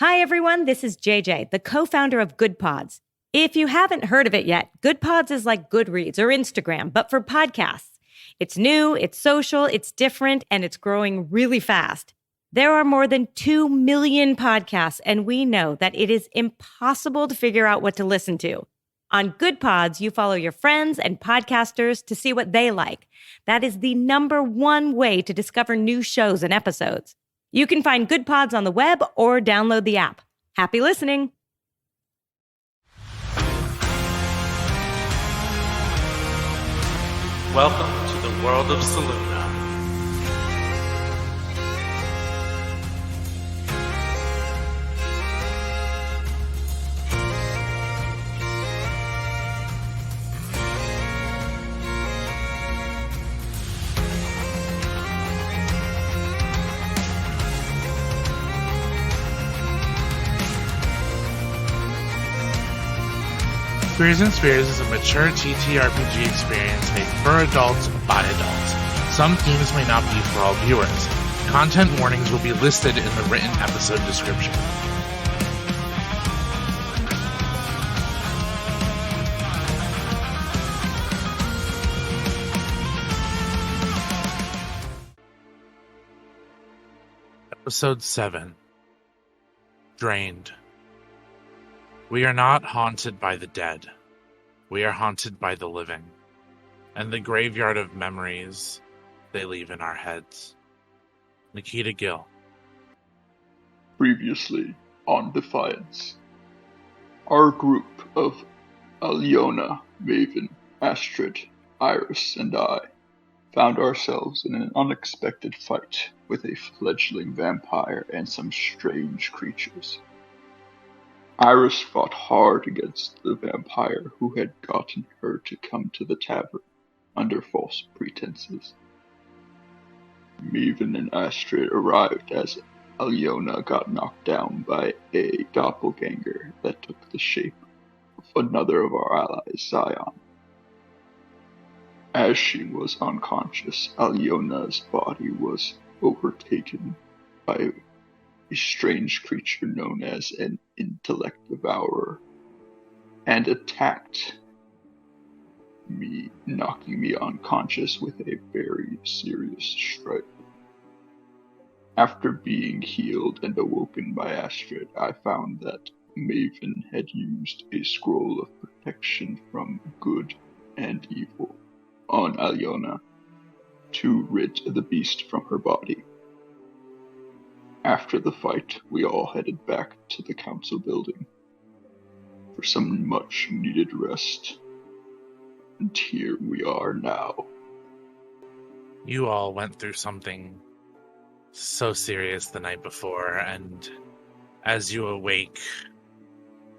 Hi, everyone. This is JJ, the co-founder of Good Pods. If you haven't heard of it yet, Good Pods is like Goodreads or Instagram, but for podcasts. It's new, it's social, it's different, and it's growing really fast. There are more than 2 million podcasts, and we know that it is impossible to figure out what to listen to. On Good Pods, you follow your friends and podcasters to see what they like. That is the number one way to discover new shows and episodes. You can find Good Pods on the web or download the app. Happy listening. Welcome to the world of Saluna. Spears and Spears is a mature TTRPG experience made for adults by adults. Some themes may not be for all viewers. Content warnings will be listed in the written episode description. Episode 7. Drained. We are not haunted by the dead. We are haunted by the living, and the graveyard of memories they leave in our heads. Nikita Gill. Previously on Defiance, our group of Alyona, Maven, Astrid, Iris, and I found ourselves in an unexpected fight with a fledgling vampire and some strange creatures. Iris fought hard against the vampire who had gotten her to come to the tavern under false pretenses. Maven and Astrid arrived as Alyona got knocked down by a doppelganger that took the shape of another of our allies, Zion. As she was unconscious, Alyona's body was overtaken by a strange creature known as an intellect devourer, and attacked me, knocking me unconscious with a very serious strike. After being healed and awoken by Astrid, I found that Maven had used a scroll of protection from good and evil on Alyona to rid the beast from her body. After the fight, we all headed back to the council building for some much-needed rest. And here we are now. You all went through something so serious the night before, and as you awake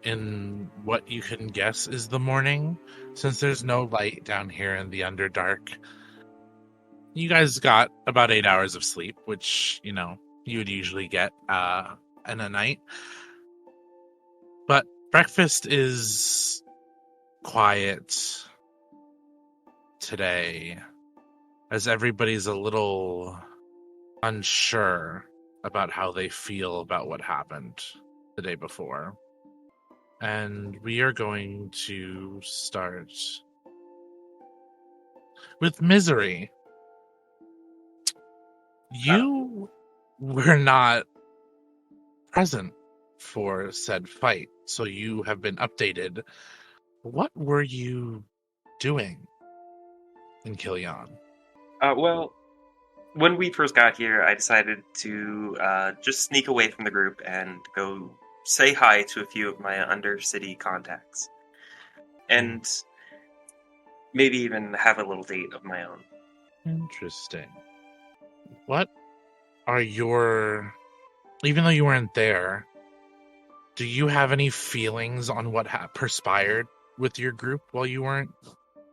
in what you can guess is the morning, since there's no light down here in the underdark, you guys got about 8 hours of sleep, which, you would usually get in a night. But breakfast is quiet today, as everybody's a little unsure about how they feel about what happened the day before. And we are going to start with Misery. You were not present for said fight, so you have been updated. What were you doing in Killian? Well, when we first got here, I decided to just sneak away from the group and go say hi to a few of my undercity contacts. And maybe even have a little date of my own. Interesting. What are your... Even though you weren't there, do you have any feelings on what perspired with your group while you weren't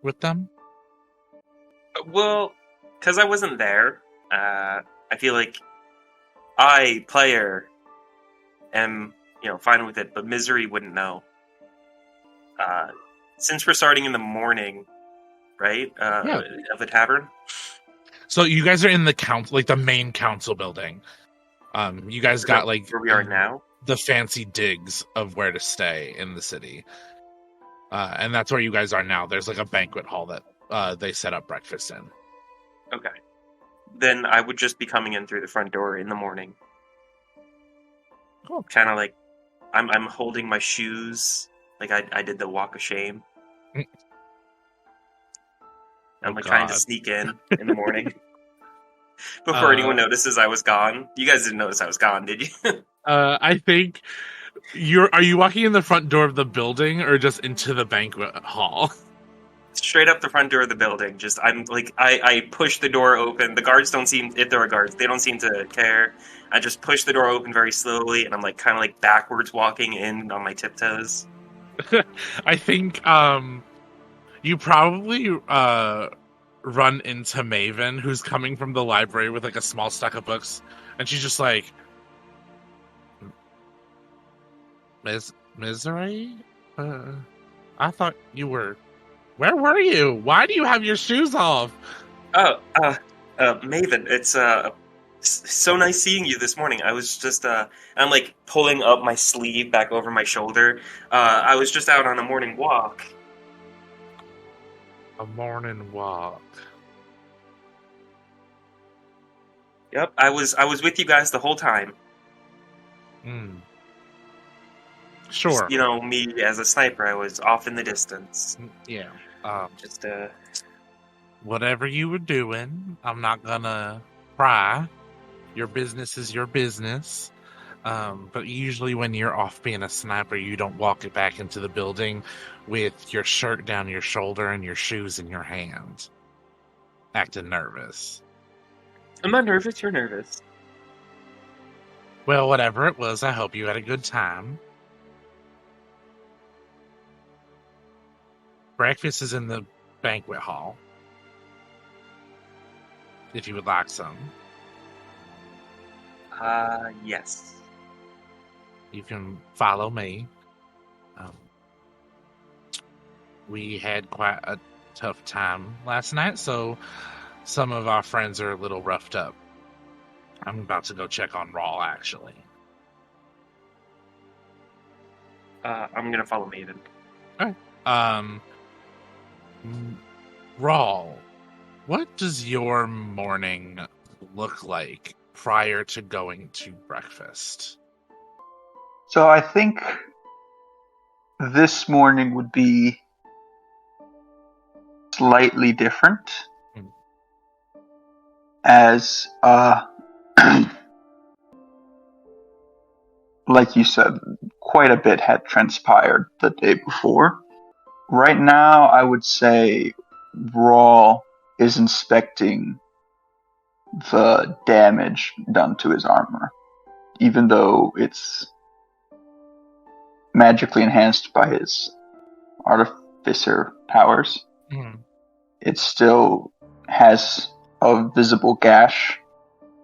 with them? Well, because I wasn't there, I feel like I, player, am, fine with it, but Misery wouldn't know. Since we're starting in the morning, right, of the tavern, So you guys are in the council, like the main council building. You guys got like where we are now. the fancy digs of where to stay in the city. And that's where you guys are now. There's like a banquet hall that they set up breakfast in. Okay. Then I would just be coming in through the front door in the morning. Cool. Kind of like I'm holding my shoes, like I did the walk of shame. I'm trying to sneak in the morning before anyone notices I was gone. You guys didn't notice I was gone, did you? I think are you walking in the front door of the building or just into the banquet hall? Straight up the front door of the building. Just I push the door open. The guards don't seem, if there are guards, they don't seem to care. I just push the door open very slowly, and I'm kind of backwards walking in on my tiptoes. I think you probably run into Maven, who's coming from the library with a small stack of books, and she's just like, Misery? I thought you were... Where were you? Why do you have your shoes off? Oh, Maven, it's so nice seeing you this morning. I was just I'm pulling up my sleeve back over my shoulder. I was just out on a morning walk. A morning walk. Yep, I was with you guys the whole time. Sure. Just, me as a sniper, I was off in the distance. Yeah. Just whatever you were doing, I'm not gonna pry. Your business is your business. But usually when you're off being a sniper, you don't walk it back into the building with your shirt down your shoulder and your shoes in your hand, acting nervous. I'm not nervous, you're nervous. Well, whatever it was, I hope you had a good time. Breakfast is in the banquet hall, if you would like some. Yes. You can follow me. We had quite a tough time last night, so some of our friends are a little roughed up. I'm about to go check on Rall, actually. I'm gonna follow Maven. Alright. Rall, what does your morning look like prior to going to breakfast? So I think this morning would be slightly different, as like you said, quite a bit had transpired the day before. Right now, I would say Rall is inspecting the damage done to his armor. Even though it's magically enhanced by his artificer powers, it still has a visible gash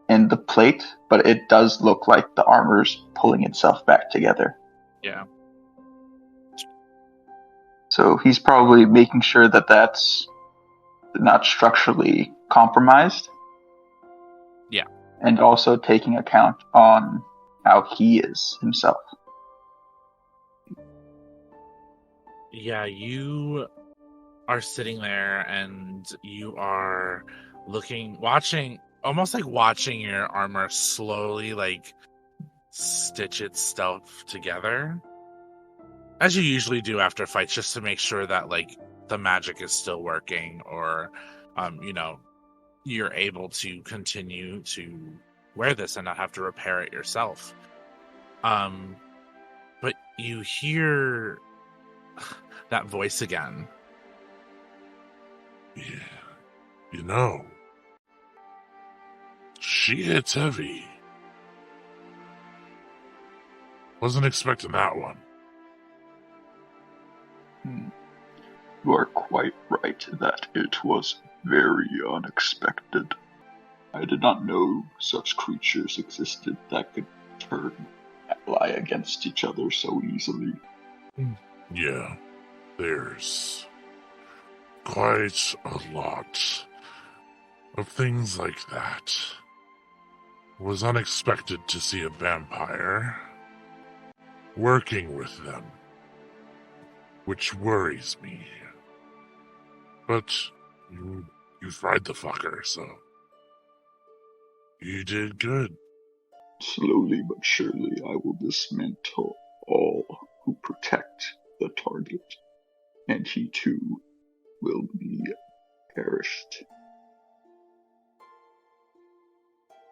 in the plate, but it does look like the armor's pulling itself back together. Yeah. So he's probably making sure that that's not structurally compromised. Yeah. And also taking account on how he is himself. Yeah, you are sitting there and you are watching your armor slowly stitch itself together, as you usually do after fights, just to make sure that the magic is still working, or you're able to continue to wear this and not have to repair it yourself. But you hear that voice again. Yeah, she hits heavy. Wasn't expecting that one. You are quite right that it was very unexpected. I did not know such creatures existed that could turn ally against each other so easily. Yeah, there's quite a lot of things like that. It was unexpected to see a vampire working with them, which worries me. But you fried the fucker, so you did good. Slowly but surely, I will dismantle all who protect the target, and he too will be perished.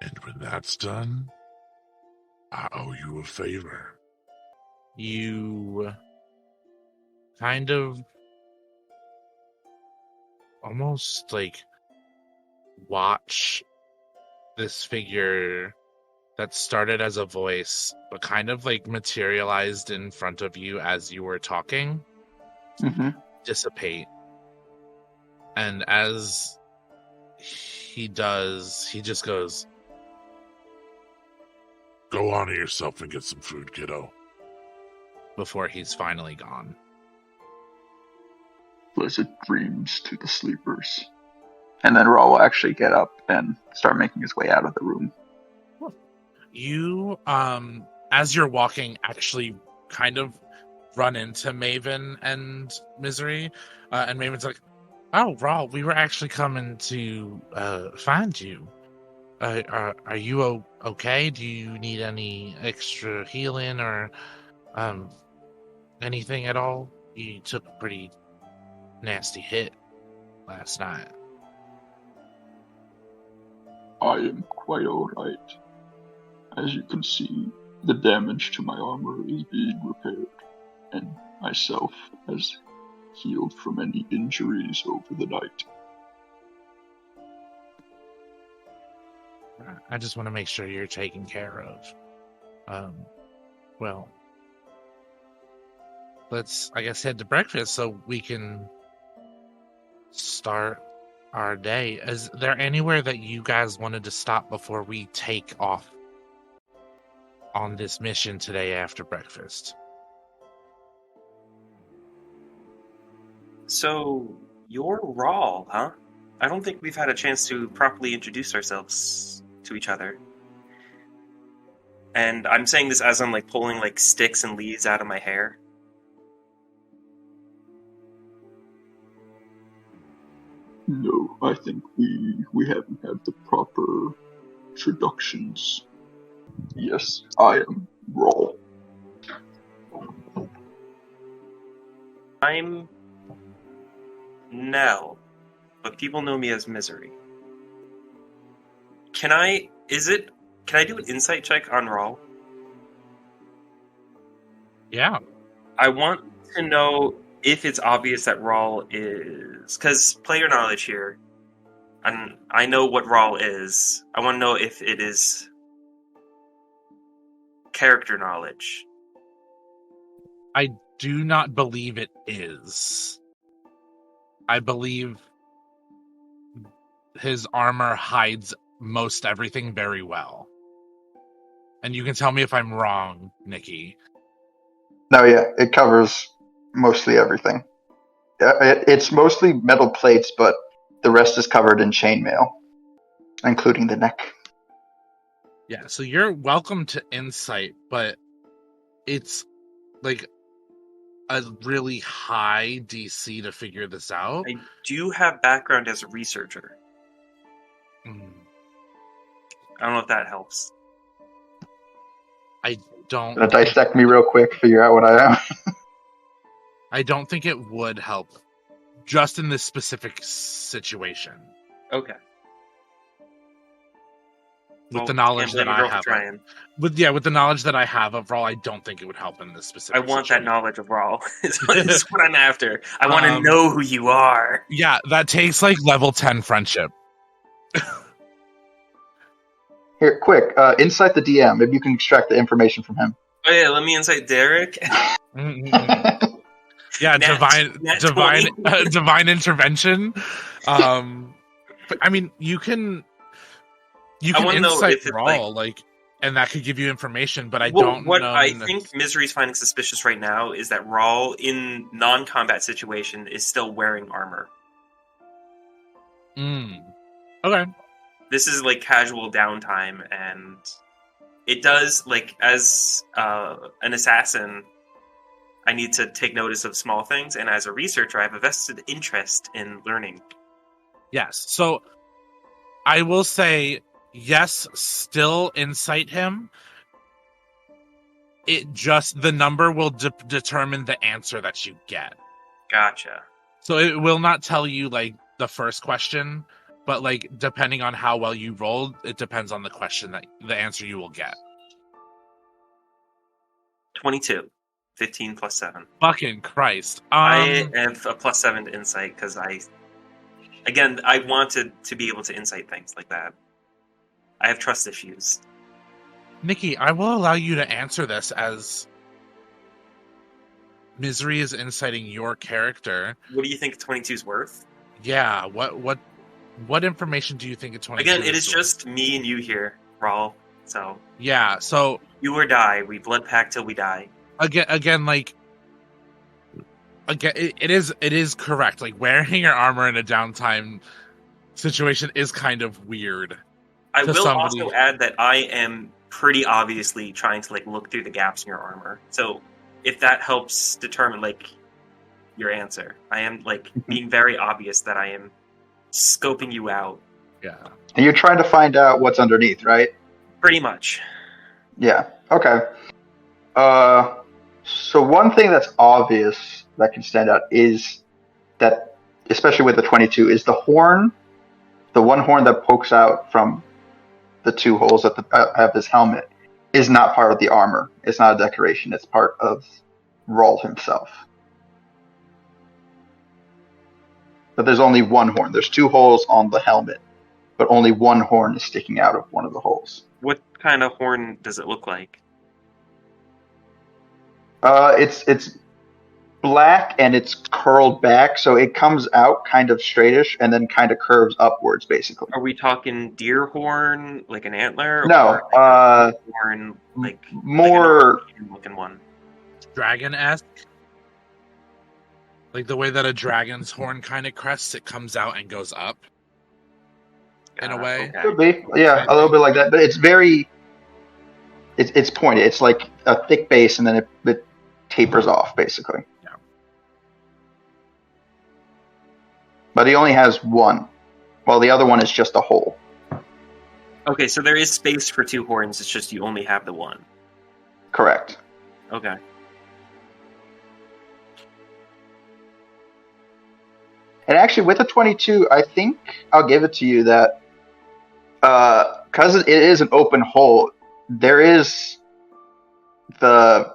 And when that's done, I owe you a favor. You kind of almost like watch this figure that started as a voice, but kind of like materialized in front of you as you were talking, dissipate. And as he does, he just goes, Go on to yourself and get some food, kiddo. before he's finally gone. Pleasant dreams to the sleepers. And then Rall will actually get up and start making his way out of the room. You, as you're walking, actually kind of run into Maven and Misery, and Maven's like, "Oh, Rall, we were actually coming to find you. Are you okay? Do you need any extra healing or anything at all? You took a pretty nasty hit last night." I am quite alright. As you can see, the damage to my armor is being repaired, and myself has healed from any injuries over the night. I just want to make sure you're taken care of. Well, let's, I guess, head to breakfast so we can start our day. Is there anywhere that you guys wanted to stop before we take off on this mission today after breakfast? So, you're Rall, huh? I don't think we've had a chance to properly introduce ourselves to each other. And I'm saying this as I'm like pulling like sticks and leaves out of my hair. No, I think we haven't had the proper introductions. Yes, I am Rall. I'm Nell, but people know me as Misery. Can I do an insight check on Rall? Yeah. I want to know if it's obvious that Rall is... Because player knowledge here, and I know what Rall is. I want to know if it is character knowledge. I do not believe it is. I believe his armor hides most everything very well. And you can tell me if I'm wrong, Nikki. No, yeah, it covers mostly everything. It's mostly metal plates, but the rest is covered in chainmail, including the neck. Yeah, so you're welcome to insight, but it's like a really high DC to figure this out. I do have background as a researcher. Mm. I don't know if that helps. I don't. Gonna dissect me real quick, figure out what I am. I don't think it would help, just in this specific situation. Okay. With the knowledge that I have, with the knowledge that I have of Rall, I don't think it would help in this specific. I want that knowledge of Rall. Is what I'm after. I want to know who you are. Yeah, that takes like level 10 friendship. Here, quick, insight the DM. Maybe you can extract the information from him. Oh yeah, let me insight Derek. Yeah, divine intervention. I mean, you can insight Rall, like, and that could give you information, but I don't know. What I think Misery's finding suspicious right now is that Rall, in non-combat situation, is still wearing armor. Okay. This is like casual downtime, and it does, like, as an assassin, I need to take notice of small things, and as a researcher, I have a vested interest in learning. Yes. So I will say, yes, still incite him. It just, the number will determine the answer that you get. Gotcha. So it will not tell you, like, the first question, but, like, depending on how well you rolled, it depends on the question the answer you will get. 22. 15 plus 7. Fucking Christ. I have a plus 7 to insight because I wanted to be able to insight things like that. I have trust issues. Nikki, I will allow you to answer this as Misery is inciting your character. What do you think 22 is worth? Yeah, what information do you think a 22 Again, it is is just me and you here, Rall. So yeah, so you or die. We blood pack till we die. Again, like, again, it is correct. Like, wearing your armor in a downtime situation is kind of weird. I will also add that I am pretty obviously trying to, like, look through the gaps in your armor. So if that helps determine, like, your answer, I am, like, being very obvious that I am scoping you out. Yeah. And you're trying to find out what's underneath, right? Pretty much. Yeah. Okay. So one thing that's obvious that can stand out is that, especially with the 22, is the horn, the one horn that pokes out from the two holes at the of his helmet, is not part of the armor. It's not a decoration. It's part of Rall himself. But there's only one horn. There's two holes on the helmet, but only one horn is sticking out of one of the holes. What kind of horn does it look like? It's black and it's curled back, so it comes out kind of straightish and then kind of curves upwards, basically. Are we talking deer horn, like an antler? No, or horn, like more looking one. Dragon-esque. Like the way that a dragon's horn kind of crests, it comes out and goes up. In a way. Okay. Could be, yeah, a little bit like that, but it's very. It's pointed. It's like a thick base, and then it tapers off, basically. Yeah. But he only has one, while the other one is just a hole. Okay, so there is space for two horns. It's just you only have the one. Correct. Okay. And actually, with the 22, I think I'll give it to you that because it is an open hole, there is the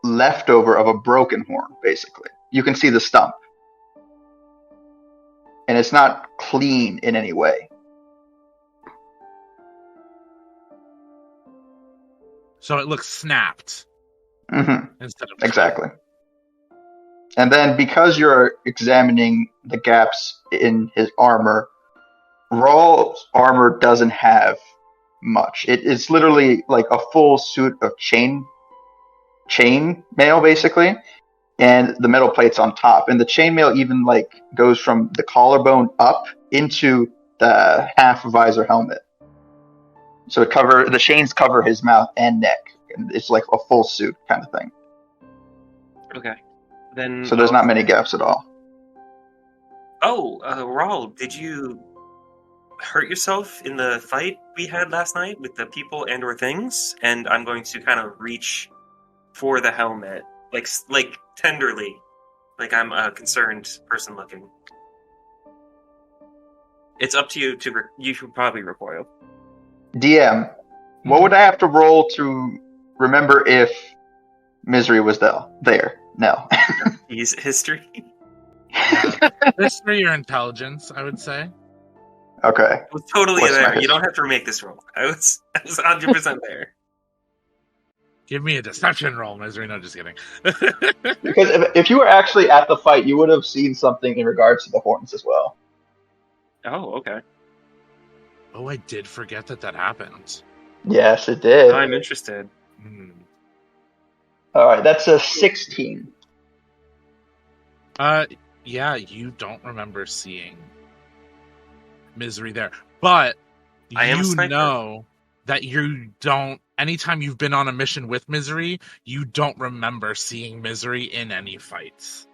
leftover of a broken horn, basically. You can see the stump. And it's not clean in any way. So it looks snapped. Mm-hmm. Instead of exactly. And then because you're examining the gaps in his armor, Rall's armor doesn't have much. It's literally like a full suit of chain mail, basically, and the metal plates on top. And the chainmail even like goes from the collarbone up into the half visor helmet. So the chains cover his mouth and neck. And it's like a full suit kind of thing. Okay. Then so there's not many gaps at all. Oh, Rall, did you hurt yourself in the fight we had last night with the people and or things? And I'm going to kind of reach for the helmet, like tenderly, like I'm a concerned person looking. It's up to you you should probably recoil. DM, what would I have to roll to remember if Misery was there? No. He's history. History or intelligence, I would say. Okay. I was totally there. You don't have to remake this roll. I was 100% there. Give me a deception roll, Misery. No, just kidding. Because if you were actually at the fight, you would have seen something in regards to the horns as well. Oh, okay. Oh, I did forget that happened. Yes, it did. I'm interested. All right, that's a 16. Yeah, you don't remember seeing Misery there, but I am you know that you don't. Anytime you've been on a mission with Misery, you don't remember seeing Misery in any fights.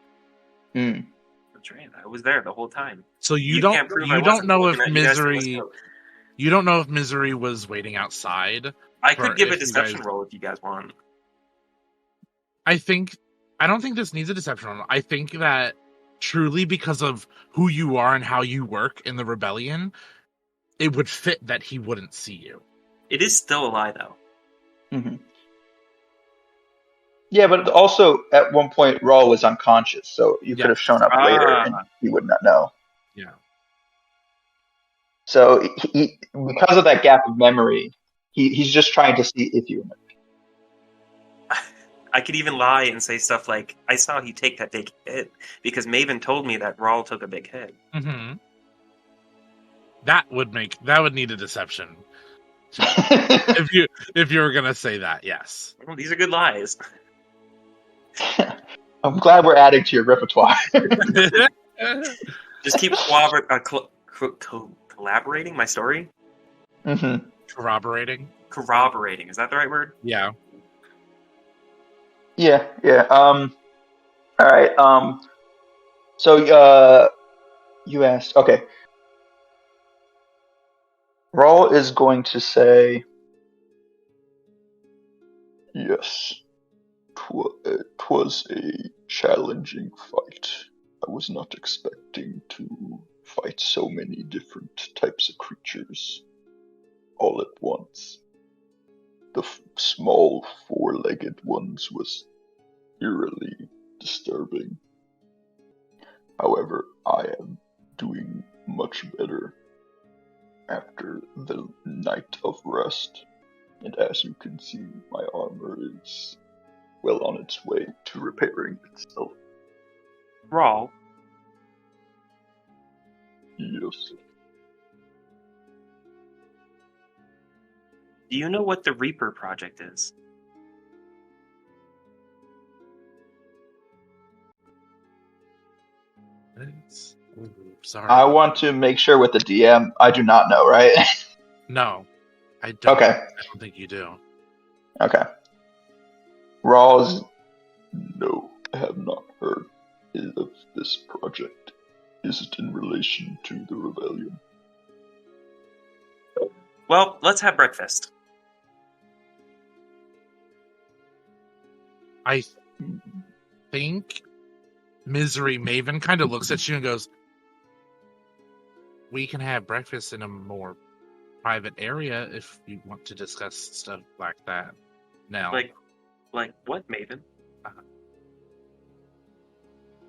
Hmm. That's right. I was there the whole time. So you can't prove I don't wasn't know if looking at you guys from the Misery scope. you don't know if Misery was waiting outside. I for could give a if you deception guys- roll if you guys want. I don't think this needs a deception roll. I think that truly because of who you are and how you work in the rebellion, it would fit that he wouldn't see you. It is still a lie, though. Mm-hmm. Yeah, but also at one point Rall was unconscious, so you could have shown up later and he would not know. Yeah. So he because of that gap of memory, he's just trying to see if you remember. I could even lie and say stuff like, I saw you take that big hit, because Maven told me that Rall took a big hit. Mm-hmm. That would need a deception. if you were gonna say that, yes. Well, these are good lies. I'm glad we're adding to your repertoire. Just keep collaborating my story? Mm-hmm. Corroborating. Is that the right word? Yeah. Yeah. All right. So you asked. Okay. Rall is going to say, yes. 'Twas a challenging fight. I was not expecting to fight so many different types of creatures all at once. The small four-legged ones was eerily disturbing. However, I am doing much better after the night of rest, and as you can see, my armor is well on its way to repairing itself. Rall, Yes. do you know what the Reaper project is? Sorry. I want to make sure with the DM, I do not know, right? No, I don't. Okay. I don't think you do. Okay. Raw's. No, I have not heard of this project. Is it in relation to the rebellion? Well, let's have breakfast. I think Misery Maven kind of looks at you and goes, we can have breakfast in a more private area if you want to discuss stuff like that. Now, Like what, Maven?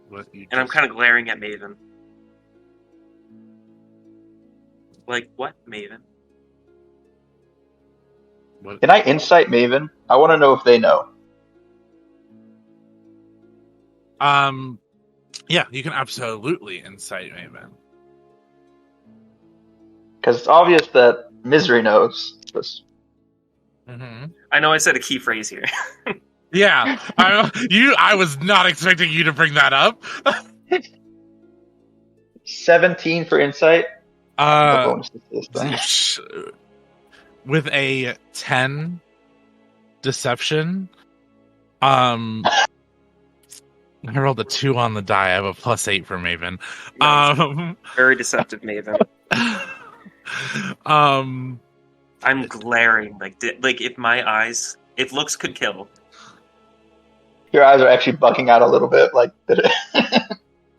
what you And I'm just- kind of glaring at Maven. Like what, Maven? what, Can I insight Maven? I want to know if they know. yeah, you can absolutely incite Maven. Because it's obvious that Misery knows. Mm-hmm. I know I said a key phrase here. Yeah, I was not expecting you to bring that up. 17 for insight. No bonuses this time. With a 10 deception, I rolled a 2 on the die. I have a +8 for Maven. Nice. Very deceptive, Maven. I'm glaring like if looks could kill. Your eyes are actually bucking out a little bit. Like,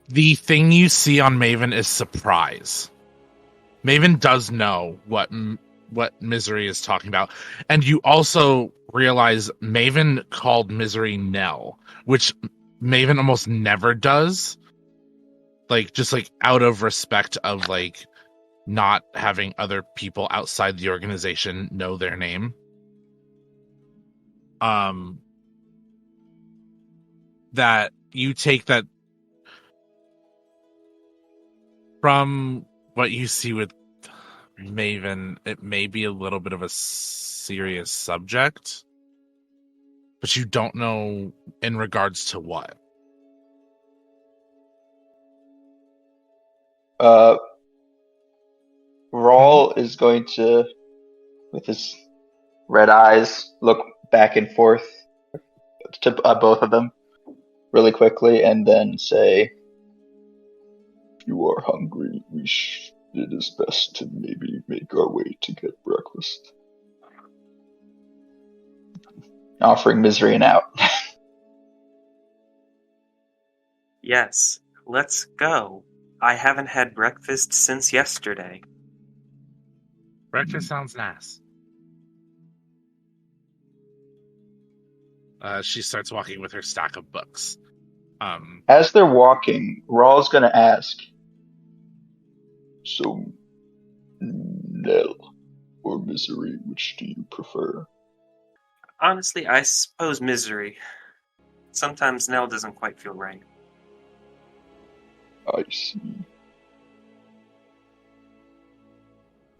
the thing you see on Maven is surprise. Maven does know what Misery is talking about, and you also realize Maven called Misery Nell, which Maven almost never does. Like, just like out of respect of like not having other people outside the organization know their name. That you take that from what you see with Maven, it may be a little bit of a serious subject, but you don't know in regards to what. Rall is going to, with his red eyes look back and forth to both of them really quickly, and then say, If you are hungry, it is best to maybe make our way to get breakfast. offering Misery an out. Yes, let's go. I haven't had breakfast since yesterday. Breakfast sounds nice. She starts walking with her stack of books. As they're walking, Raw's going to ask, So, Nell or Misery, which do you prefer? Honestly, I suppose Misery. Sometimes Nell doesn't quite feel right. I see.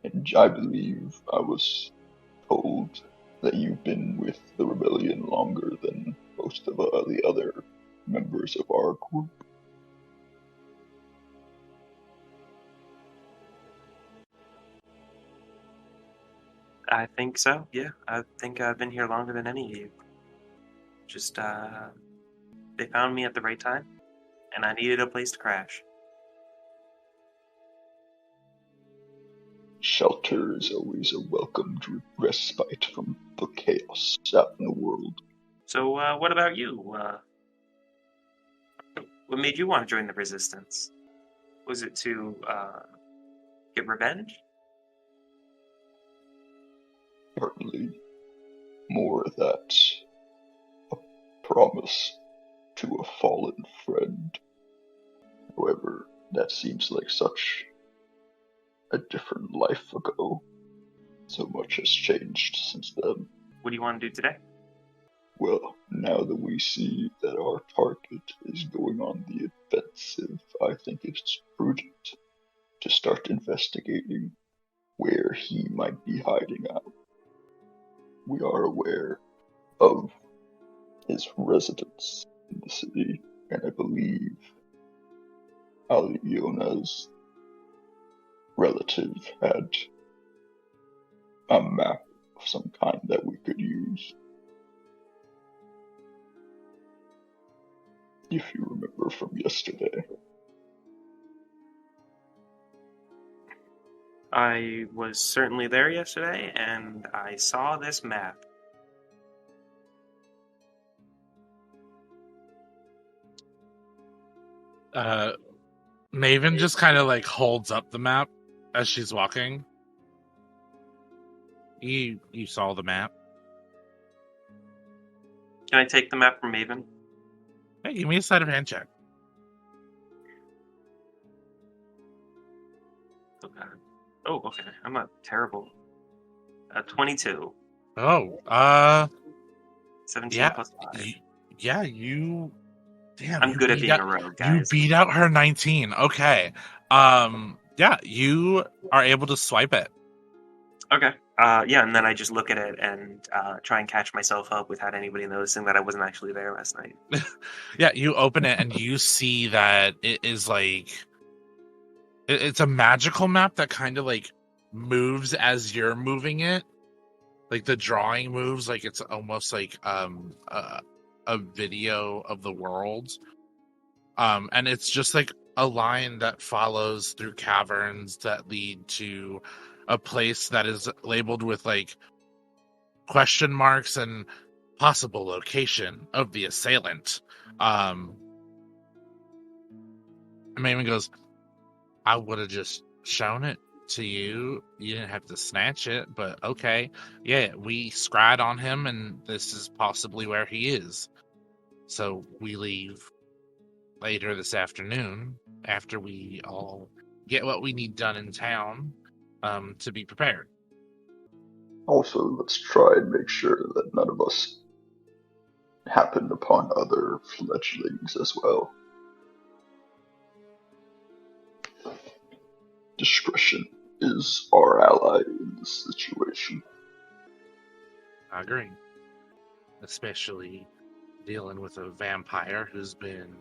And I believe I was told that you've been with the rebellion longer than most of the other members of our group. I think so, yeah. I think I've been here longer than any of you. Just, they found me at the right time, and I needed a place to crash. Shelter is always a welcomed respite from the chaos out in the world. So, what about you? What made you want to join the Resistance? Was it to, get revenge? Partly more that a promise to a fallen friend. However, that seems like such a different life ago. So much has changed since then. What do you want to do today? Well, now that we see that our target is going on the offensive, I think it's prudent to start investigating where he might be hiding out. We are aware of his residence in the city, and I believe Aliona's relative had a map of some kind that we could use. If you remember from yesterday. I was certainly there yesterday, and I saw this map. Maven just kind of like holds up the map as she's walking. You saw the map. Can I take the map from Maven? Hey, give me a sleight of hand check. Oh, God. Oh, okay. I'm not terrible. 22. Oh, 17 yeah, plus 5. you. Damn, I'm you good at beat being out, a rogue, you guys. beat out her 19. Okay. Yeah, you are able to swipe it. Okay. Yeah, and then I just look at it and try and catch myself up without anybody noticing that I wasn't actually there last night. Yeah, you open it and you see that it is like it's a magical map that kind of like moves as you're moving it. Like the drawing moves like it's almost like a video of the world. And it's just like a line that follows through caverns that lead to a place that is labeled with like question marks and possible location of the assailant. Maven goes, I would have just shown it to you. You didn't have to snatch it, but okay. Yeah, we scryed on him, and this is possibly where he is. So we leave later this afternoon after we all get what we need done in town to be prepared. Also, let's try and make sure that none of us happen upon other fledglings as well. Discretion is our ally in this situation. I agree. Especially dealing with a vampire who's been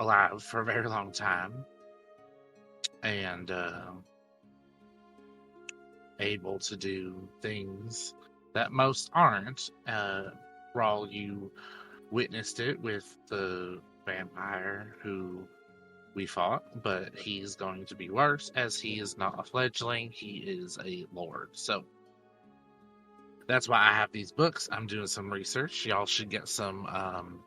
alive for a very long time. And able to do things that most aren't. Rall, you witnessed it with the vampire who we fought, but he's going to be worse as he is not a fledgling, he is a lord. So that's why I have these books. I'm doing some research. Y'all should get some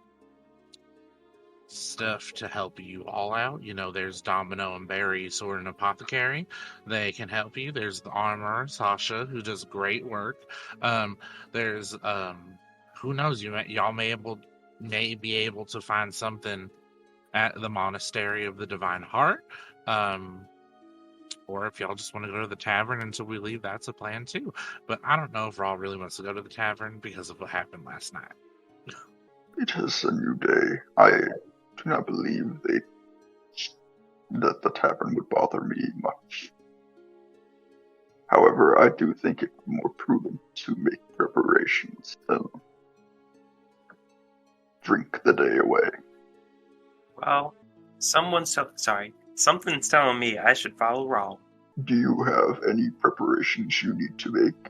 stuff to help you all out. You know, there's Domino and Barry, Sword and Apothecary. They can help you. There's the armorer, Sasha, who does great work. There's who knows, y'all may be able to find something at the Monastery of the Divine Heart. Or if y'all just want to go to the tavern until we leave, that's a plan too. But I don't know if Raw really wants to go to the tavern because of what happened last night. It is a new day. I do not believe that the tavern would bother me much. However, I do think it more prudent to make preparations than drink the day away. Well, something's telling me I should follow Rall. Do you have any preparations you need to make?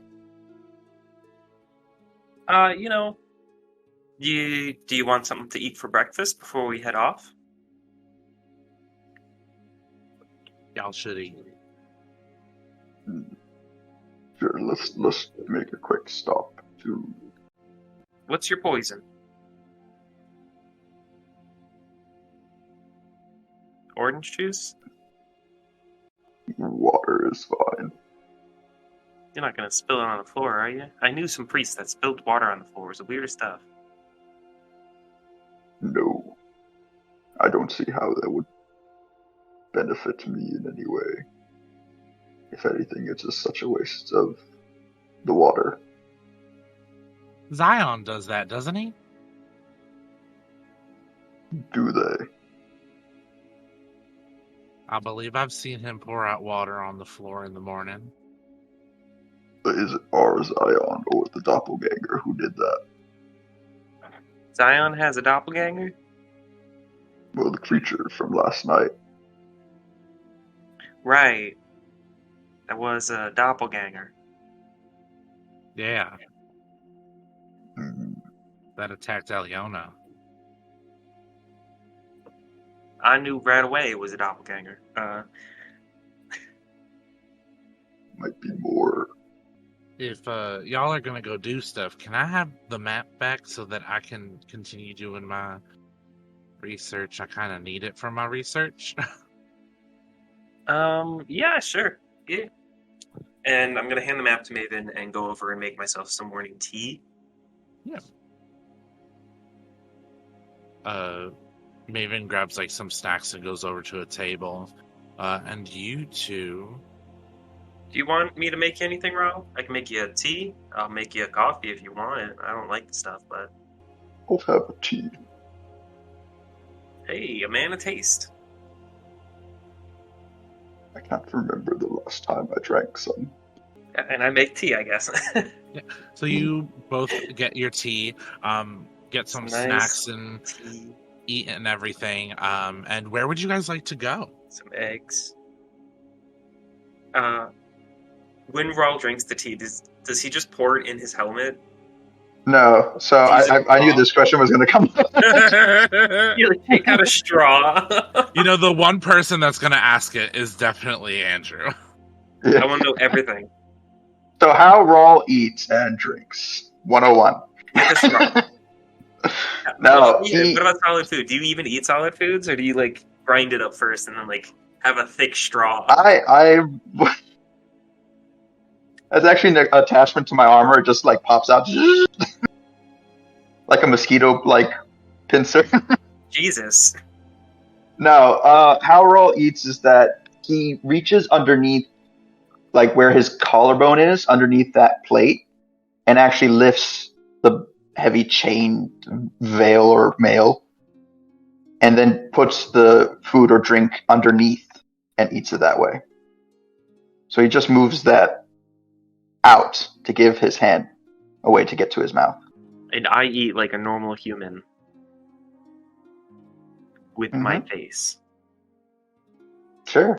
Do you want something to eat for breakfast before we head off? Y'all should eat. Sure, let's make a quick stop to... What's your poison? Orange juice? Water is fine. You're not gonna spill it on the floor, are you? I knew some priests that spilled water on the floor. It was the weirdest stuff. No. I don't see how that would benefit me in any way. If anything, it's just such a waste of the water. Zion does that, doesn't he? Do they? I believe I've seen him pour out water on the floor in the morning. Is it our Zion or the doppelganger who did that? Zion has a doppelganger? Well, the creature from last night. Right. That was a doppelganger. Yeah, Hmm, that attacked Aliona. I knew right away it was a doppelganger. might be more. If y'all are gonna go do stuff, can I have the map back so that I can continue doing my research? I kind of need it for my research. Yeah, sure. Yeah. And I'm gonna hand the map to Maven and go over and make myself some morning tea. Yeah. Maven grabs like some snacks and goes over to a table. And you two. Do you want me to make you anything, Rall? I can make you a tea. I'll make you a coffee if you want it. I don't like the stuff, but I'll have a tea. hey, a man of taste. I can't remember the last time I drank some. And I make tea, I guess. So you both get your tea, get some Nice snacks and tea, eat and everything. And where would you guys like to go? some eggs. When Rall drinks the tea, does he just pour it in his helmet? No, so I knew this question was going to come up. You like take out a straw. You know, the one person that's going to ask it is definitely Andrew. Yeah. I want to know everything. So how Rall eats and drinks. 101. With a straw. No, What about solid food? Do you even eat solid foods, or do you like grind it up first and then like have a thick straw? I that's actually an attachment to my armor. It just like pops out like a mosquito like pincer. Jesus. No, how Rall eats is that he reaches underneath, like where his collarbone is, underneath that plate, and actually lifts the heavy chain veil or mail, and then puts the food or drink underneath and eats it that way. So he just moves that out to give his hand a way to get to his mouth. And I eat like a normal human with my face. Sure.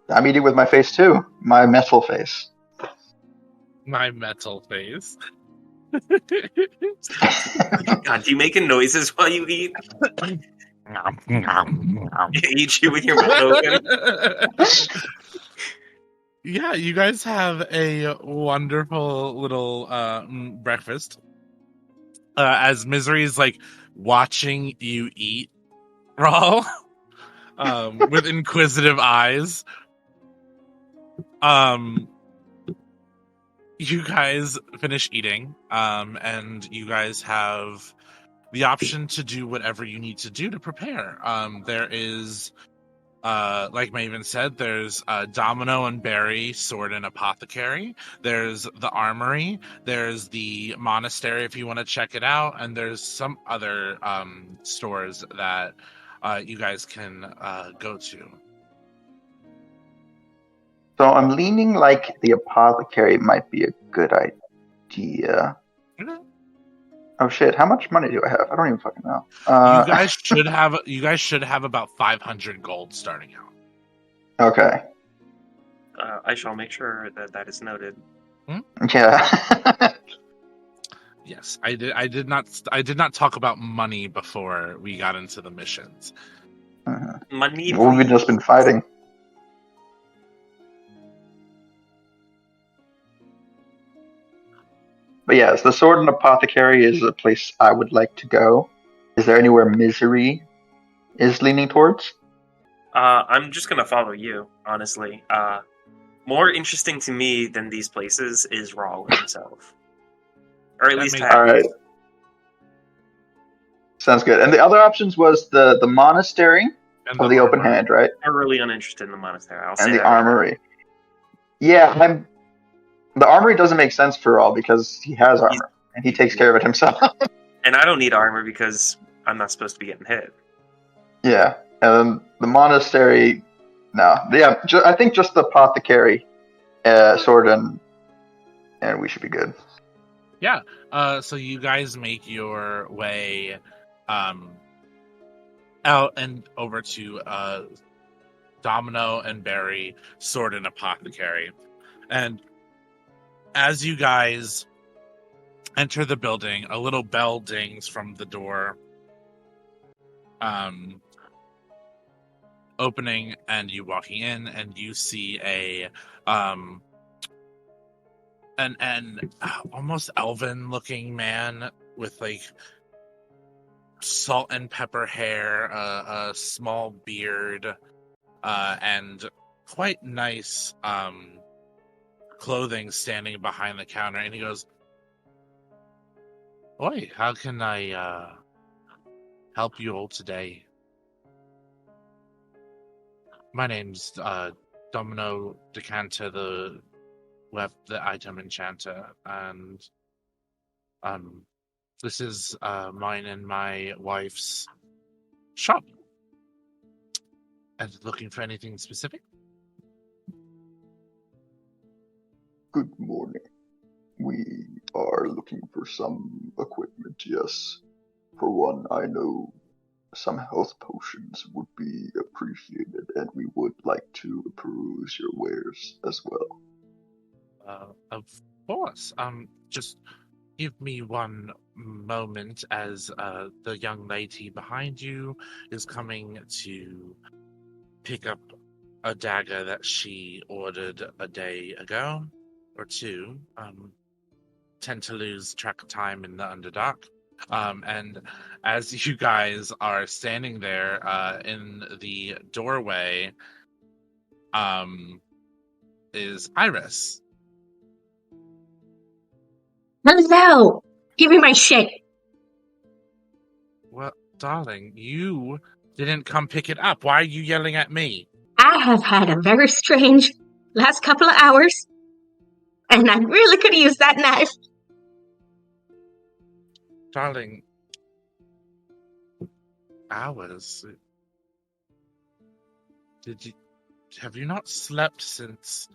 I'm eating with my face too. My metal face. My metal face. God, do you making noises while you eat? You chew with your mouth open? Yeah, you guys have a wonderful little breakfast. As Misery's like watching you eat, Rall, with inquisitive eyes. You guys finish eating, and you guys have the option to do whatever you need to do to prepare. There is, like Maven said, there's Domino and Barry, Sword and Apothecary. There's the Armory. There's the Monastery if you want to check it out, and there's some other stores that you guys can go to. So I'm leaning like the apothecary might be a good idea. Oh shit! How much money do I have? I don't even fucking know. You guys should have about 500 gold starting out. Okay. I shall make sure that is noted. Yeah. Yes, I did not talk about money before we got into the missions. Money. Well, we've just been fighting. But yes, the Sword and Apothecary is a place I would like to go. Is there anywhere Misery is leaning towards? I'm just gonna follow you, honestly. More interesting to me than these places is Rall himself. Or at least All right. Sounds good. And the other options was the monastery or the open hand, right? I'm really uninterested in the monastery. I'll say and the that. armory. Yeah, the armory doesn't make sense for all because he has armor and he takes care of it himself. And I don't need armor because I'm not supposed to be getting hit. Yeah, and the monastery, no. Yeah, I think just the apothecary, sword and we should be good. Yeah. So you guys make your way out and over to Domino and Barry, Sword and Apothecary. And as you guys enter the building, a little bell dings from the door, opening, and you walking in, and you see an almost elven looking man with like salt and pepper hair, a small beard, and quite nice clothing standing behind the counter. And he goes, "Oi, how can I help you all today? My name's Domino Decanter, the item enchanter, and this is mine and my wife's shop. And looking for anything specific?" Good morning. We are looking for some equipment, yes. For one, I know some health potions would be appreciated, and we would like to peruse your wares as well. Of course. Just give me one moment as the young lady behind you is coming to pick up a dagger that she ordered a day ago or two. Tend to lose track of time in the Underdark. And as you guys are standing there in the doorway, is Iris. Hello! Give me my shit! Well, darling, you didn't come pick it up. Why are you yelling at me? I have had a very strange last couple of hours, and I really could use that knife. Darling, hours? Have you not slept since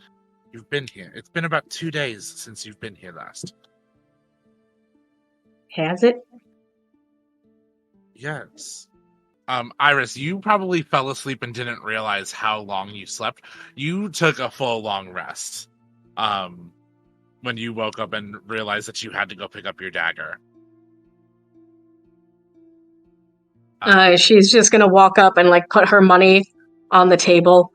you've been here? It's been about 2 days since you've been here last. Has it? Yes. Iris, you probably fell asleep and didn't realize how long you slept. You took a full long rest. when you woke up and realized that you had to go pick up your dagger. She's just gonna walk up and like put her money on the table.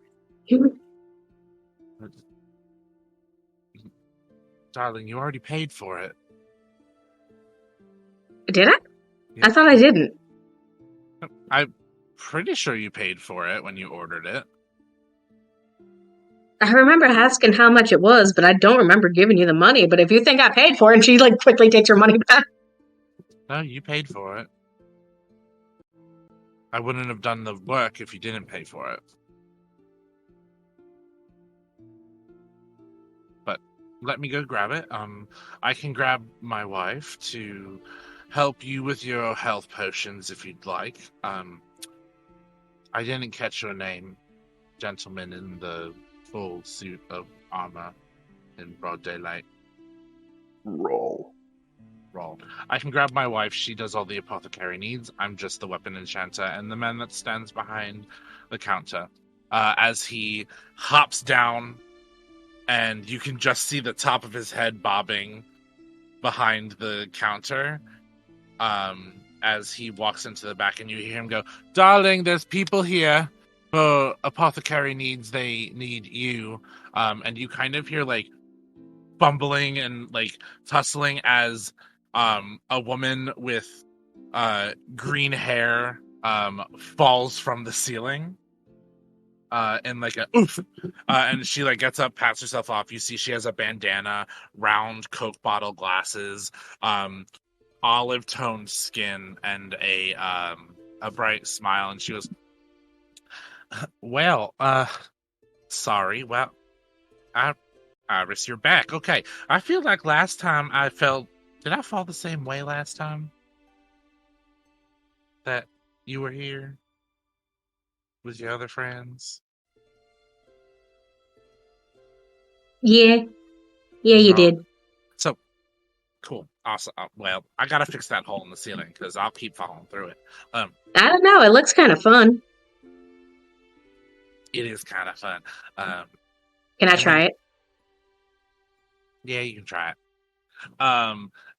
Darling, you already paid for it. Did I? Yeah. I thought I didn't. I'm pretty sure you paid for it when you ordered it. I remember asking how much it was, but I don't remember giving you the money. But if you think I paid for it, and she like quickly takes her money back. No, you paid for it. I wouldn't have done the work if you didn't pay for it. But let me go grab it. I can grab my wife to help you with your health potions if you'd like. I didn't catch your name, gentleman in the full suit of armor in broad daylight. Rall. Rall. I can grab my wife. She does all the apothecary needs. I'm just the weapon enchanter and the man that stands behind the counter. As he hops down, and you can just see the top of his head bobbing behind the counter as he walks into the back, and you hear him go, "Darling, there's people here for apothecary needs. They need you." And you kind of hear like bumbling and like tussling as a woman with green hair falls from the ceiling and like a oof, and she like gets up, pats herself off. You see she has a bandana, round Coke bottle glasses, olive toned skin, and a bright smile. And she goes, "Well, sorry. Well, Iris, you're back. Okay. I feel like last time I felt. Did I fall the same way last time? That you were here with your other friends?" Yeah, you Oh, did. So, cool. Awesome. Well, I gotta fix that hole in the ceiling because I'll keep falling through it. I don't know. It looks kind of fun. It is kind of fun. Can I and try then- it? Yeah, you can try it.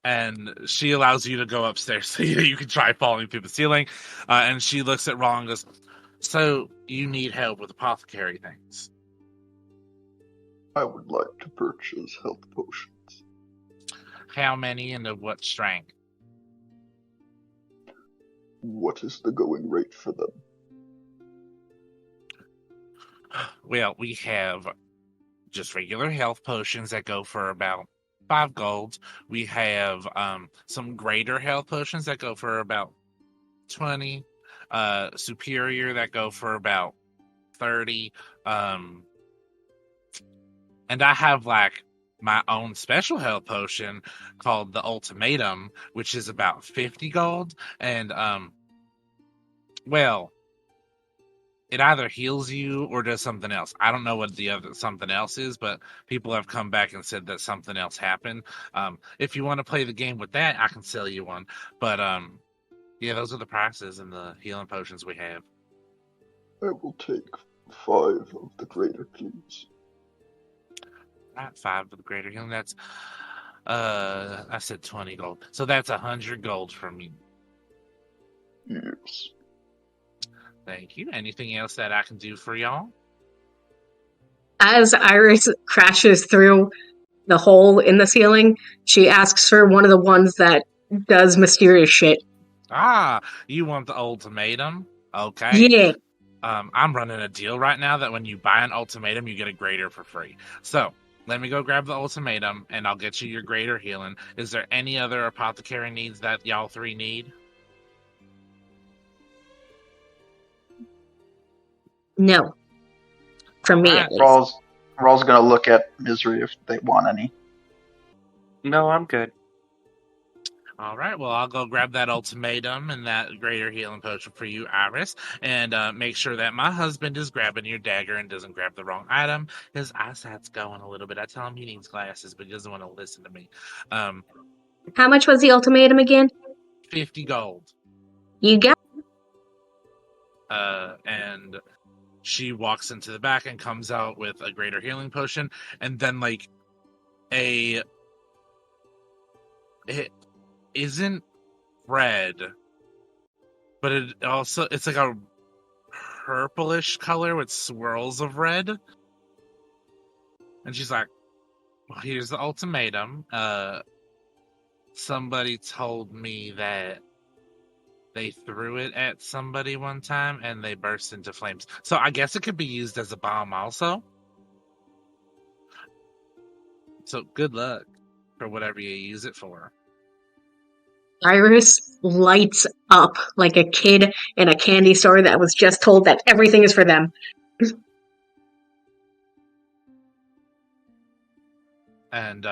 And she allows you to go upstairs so you can try falling through the ceiling. And she looks at Raw and goes, "So you need help with apothecary things?" I would like to purchase health potions. How many and of what strength? What is the going rate for them? Well, we have just regular health potions that go for about 5 gold. We have some greater health potions that go for about 20. Superior that go for about 30. And I have like my own special health potion called the Ultimatum, which is about 50 gold. And well, it either heals you or does something else. I don't know what the other something else is, but people have come back and said that something else happened. If you want to play the game with that, I can sell you one. But yeah, those are the prices and the healing potions we have. I will take 5 of the greater, please. Not 5 of the greater healing. That's I said 20 gold. So that's 100 gold from you. Yes. Thank you. Anything else that I can do for y'all? As Iris crashes through the hole in the ceiling, she asks for one of the ones that does mysterious shit. Ah, you want the ultimatum? Okay. Yeah. I'm running a deal right now that when you buy an ultimatum, you get a greater for free. So let me go grab the ultimatum, and I'll get you your greater healing. Is there any other apothecary needs that y'all 3 need? No. From me, Alright. at least. Rawl's gonna look at Misery if they want any. No, I'm good. All right, well, I'll go grab that ultimatum and that greater healing potion for you, Iris, and make sure that my husband is grabbing your dagger and doesn't grab the wrong item. His eyesight's going a little bit. I tell him he needs glasses, but he doesn't want to listen to me. How much was the ultimatum again? 50 gold. You got And she walks into the back and comes out with a greater healing potion, and then like a It isn't red, but it's like a purplish color with swirls of red. And she's like, well, here's the ultimatum. Somebody told me that they threw it at somebody one time and they burst into flames. So I guess it could be used as a bomb also. So good luck for whatever you use it for. Iris lights up like a kid in a candy store that was just told that everything is for them. And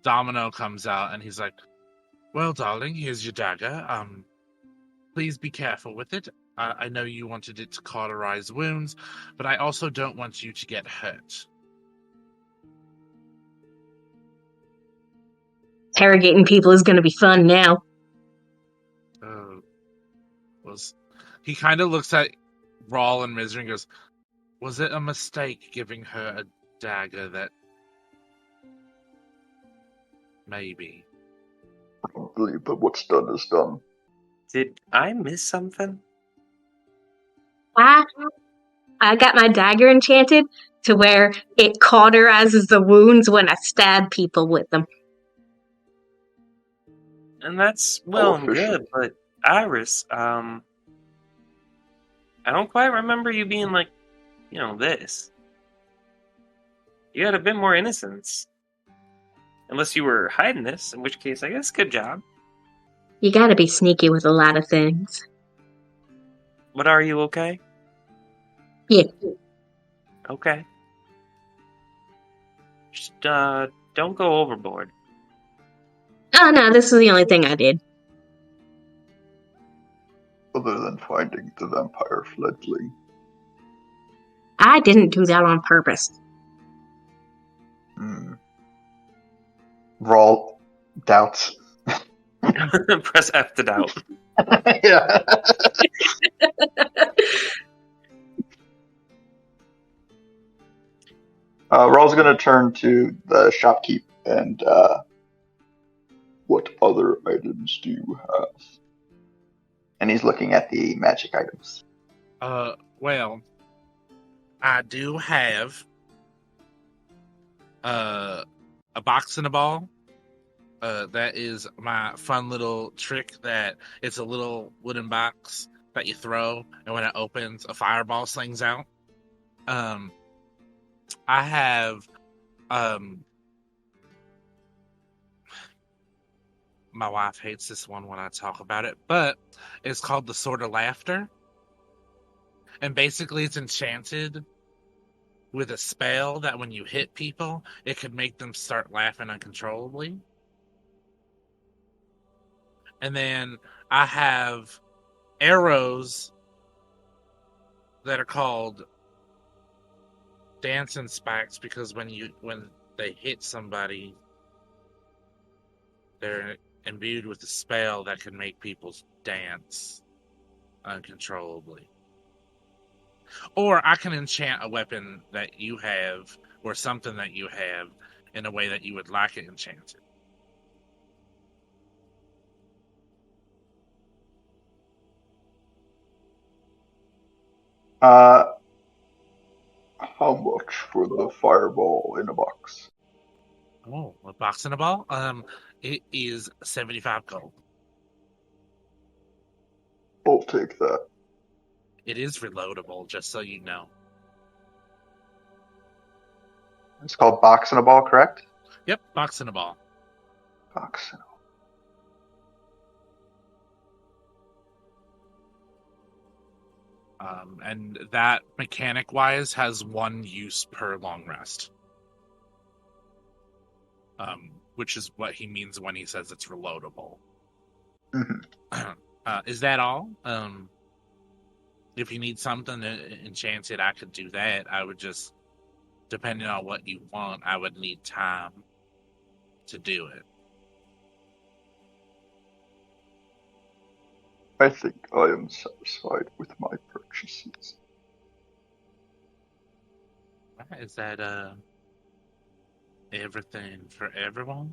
Domino comes out and he's like, well, darling, here's your dagger. Please be careful with it. I know you wanted it to cauterize wounds, but I also don't want you to get hurt. Interrogating people is going to be fun now. He kind of looks at Rall and Misery and goes, was it a mistake giving her a dagger that... Maybe. Probably, but what's done is done. Did I miss something? I got my dagger enchanted to where it cauterizes the wounds when I stab people with them. And that's well and good, but Iris, I don't quite remember you being like, this. You had a bit more innocence. Unless you were hiding this, in which case, I guess, good job. You gotta be sneaky with a lot of things. But are you okay? Yeah. Okay. Just, don't go overboard. Oh no, this is the only thing I did. Other than finding the vampire fledgling. I didn't do that on purpose. Rall doubts. Press F to doubt. Yeah. Rall's going to turn to the shopkeep and what other items do you have? And he's looking at the magic items. Well, I do have a box and a ball. That is my fun little trick that it's a little wooden box that you throw, and when it opens, a fireball slings out. I have my wife hates this one when I talk about it, but it's called the Sword of Laughter. And basically it's enchanted with a spell that when you hit people, it could make them start laughing uncontrollably. And then I have arrows that are called dancing spikes because when they hit somebody, they're imbued with a spell that can make people dance uncontrollably. Or I can enchant a weapon that you have or something that you have in a way that you would like it enchanted. How much for the fireball in a box? Oh, a box and a ball? It is 75 gold. I'll take that. It is reloadable, just so you know. It's called box and a ball, correct? Yep, box and a ball. Box and a ball. And that, mechanic-wise, has one use per long rest. Which is what he means when he says it's reloadable. Mm-hmm. Is that all? If you need something enchanted, I could do that. I would just, depending on what you want, I would need time to do it. I think I am satisfied with my purchases. Is that everything for everyone?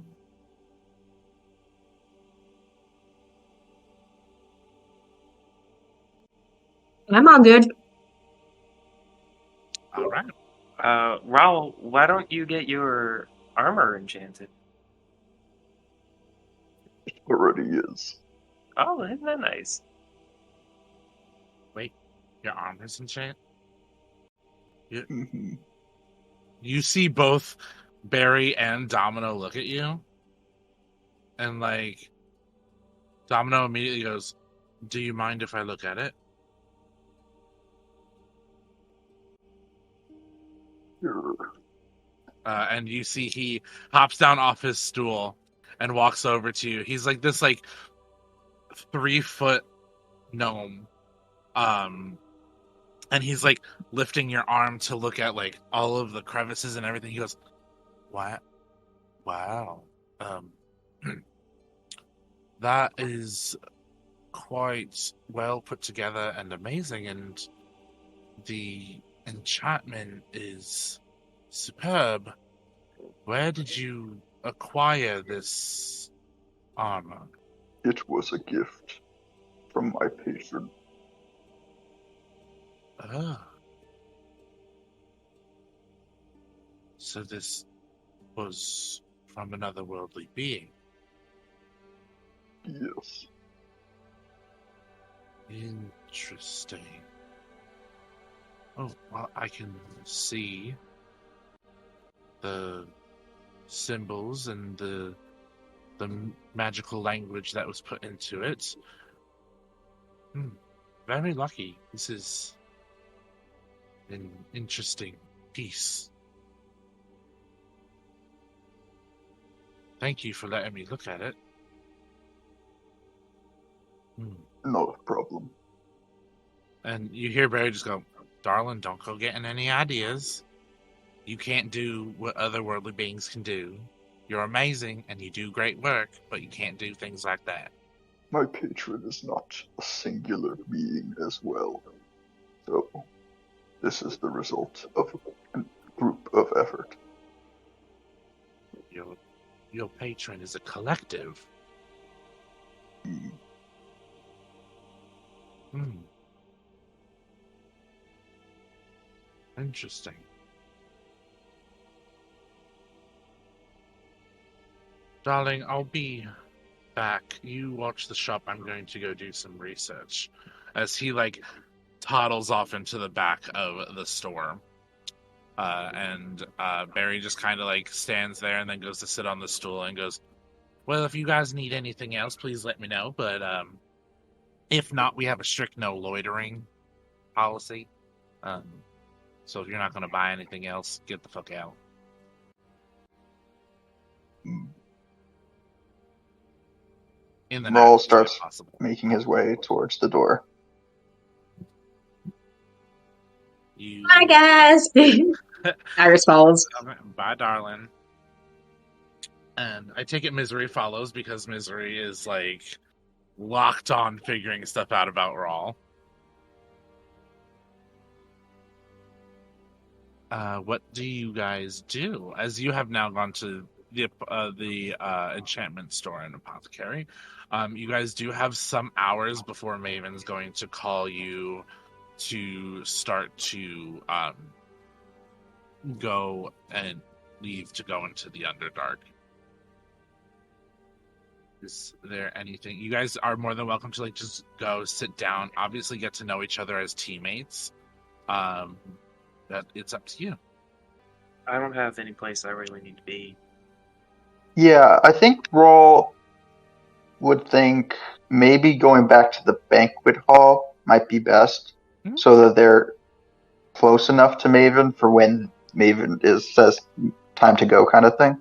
I'm all good. All right. Rall, why don't you get your armor enchanted? It already is. Oh, isn't that nice? Wait, your armor's enchant? Hmm. You see both Barry and Domino look at you, and like Domino immediately goes, "Do you mind if I look at it?" Sure. And you see he hops down off his stool and walks over to you. He's like this 3-foot gnome, and he's like lifting your arm to look at like all of the crevices and everything. He goes, "What? Wow, um, that is quite well put together and amazing, and the enchantment is superb. Where did you acquire this armor?" It was a gift from my patron. Ah, so this was from another worldly being. Yes. Interesting. Oh, well, I can see the symbols and the magical language that was put into it. Very lucky. This is an interesting piece. Thank you for letting me look at it. Not a problem. And you hear Barry just go, "Darling, don't go getting any ideas. You can't do what other worldly beings can do. You're amazing and you do great work, but you can't do things like that." My patron is not a singular being as well. So, this is the result of a group of effort. Your patron is a collective. Interesting. Darling, I'll be back. You watch the shop. I'm going to go do some research. As he toddles off into the back of the store. And Barry just kind of stands there and then goes to sit on the stool and goes, "Well, if you guys need anything else, please let me know. But if not, we have a strict no loitering policy. So if you're not going to buy anything else, get the fuck out." In the Rall nicest way starts possible. making his way towards the door. Hi, guys. Iris follows. Bye, darling. And I take it Misery follows because Misery is locked on figuring stuff out about Rall. What do you guys do as you have now gone to the enchantment store and apothecary? You guys do have some hours before Maven's going to call you to start to go and leave to go into the Underdark. Is there anything you guys are more than welcome to just go sit down, obviously get to know each other as teammates? That it's up to you. I don't have any place I really need to be. Yeah, I think Rall would think maybe going back to the banquet hall might be best, so that they're close enough to Maven for when Maven says time to go kind of thing.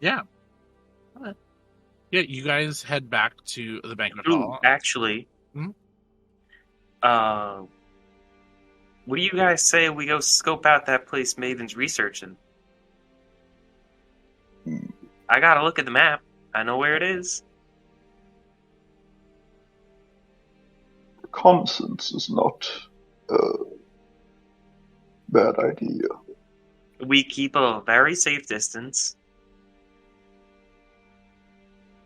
Yeah. Right. Yeah, you guys head back to the banquet Ooh, hall. actually, what do you guys say we go scope out that place Maven's researching? I gotta look at the map. I know where it is. Reconnaissance is not a bad idea. We keep a very safe distance.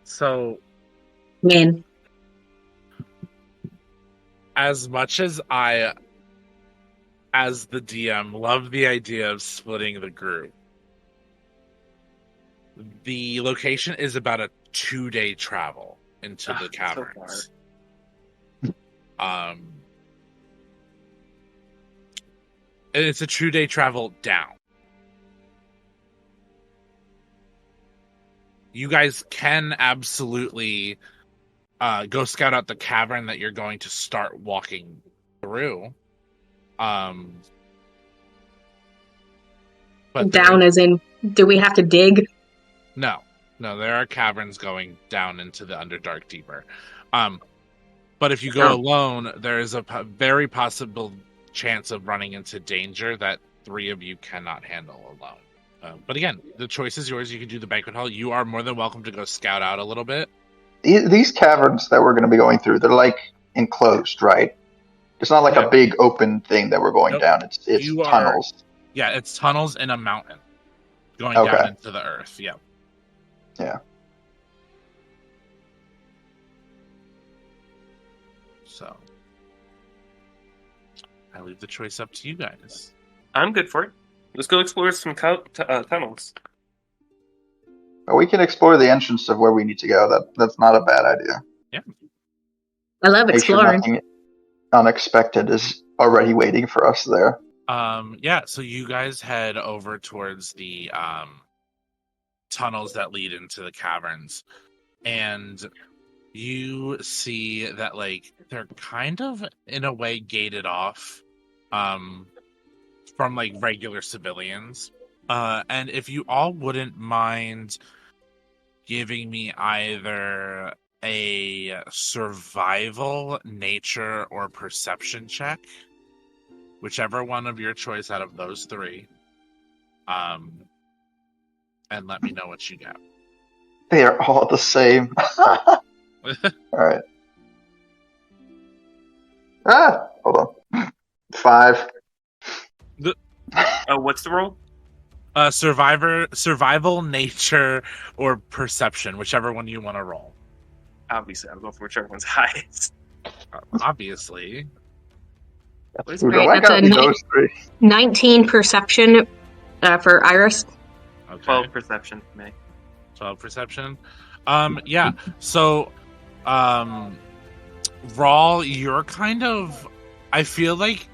So, Man. as much as I as the DM, love the idea of splitting the group. The location is about a 2-day travel into the caverns. And it's a 2-day travel down. You guys can absolutely go scout out the cavern that you're going to start walking through. But Down as in, do we have to dig? No, there are caverns going down into the Underdark deeper. But if you go alone, there is a very possible chance of running into danger that 3 of you cannot handle alone. But again, the choice is yours. You can do the banquet hall. You are more than welcome to go scout out a little bit. These caverns that we're going to be going through, they're like enclosed, right? It's not like a big open thing that we're going down. It's tunnels. Yeah, it's tunnels in a mountain going down into the earth. Yeah. Yeah. So, I leave the choice up to you guys. I'm good for it. Let's go explore some tunnels. But we can explore the entrance of where we need to go. That's not a bad idea. Yeah. I love Make sure exploring. nothing unexpected is already waiting for us there. Yeah, so you guys head over towards the tunnels that lead into the caverns. And you see that, like, they're kind of, in a way, gated off from, like, regular civilians. And if you all wouldn't mind giving me either a survival, nature, or perception check, whichever one of your choice out of those 3, and let me know what you get. They are all the same. Alright. Hold on. 5. What's the roll? Survival, nature, or perception, whichever one you want to roll. Obviously, I'll go for whichever one's highest. Obviously. I got those 3. 19 perception for Iris. Okay. 12 perception for me. 12 perception. Yeah. So, Rall, you're kind of. I feel like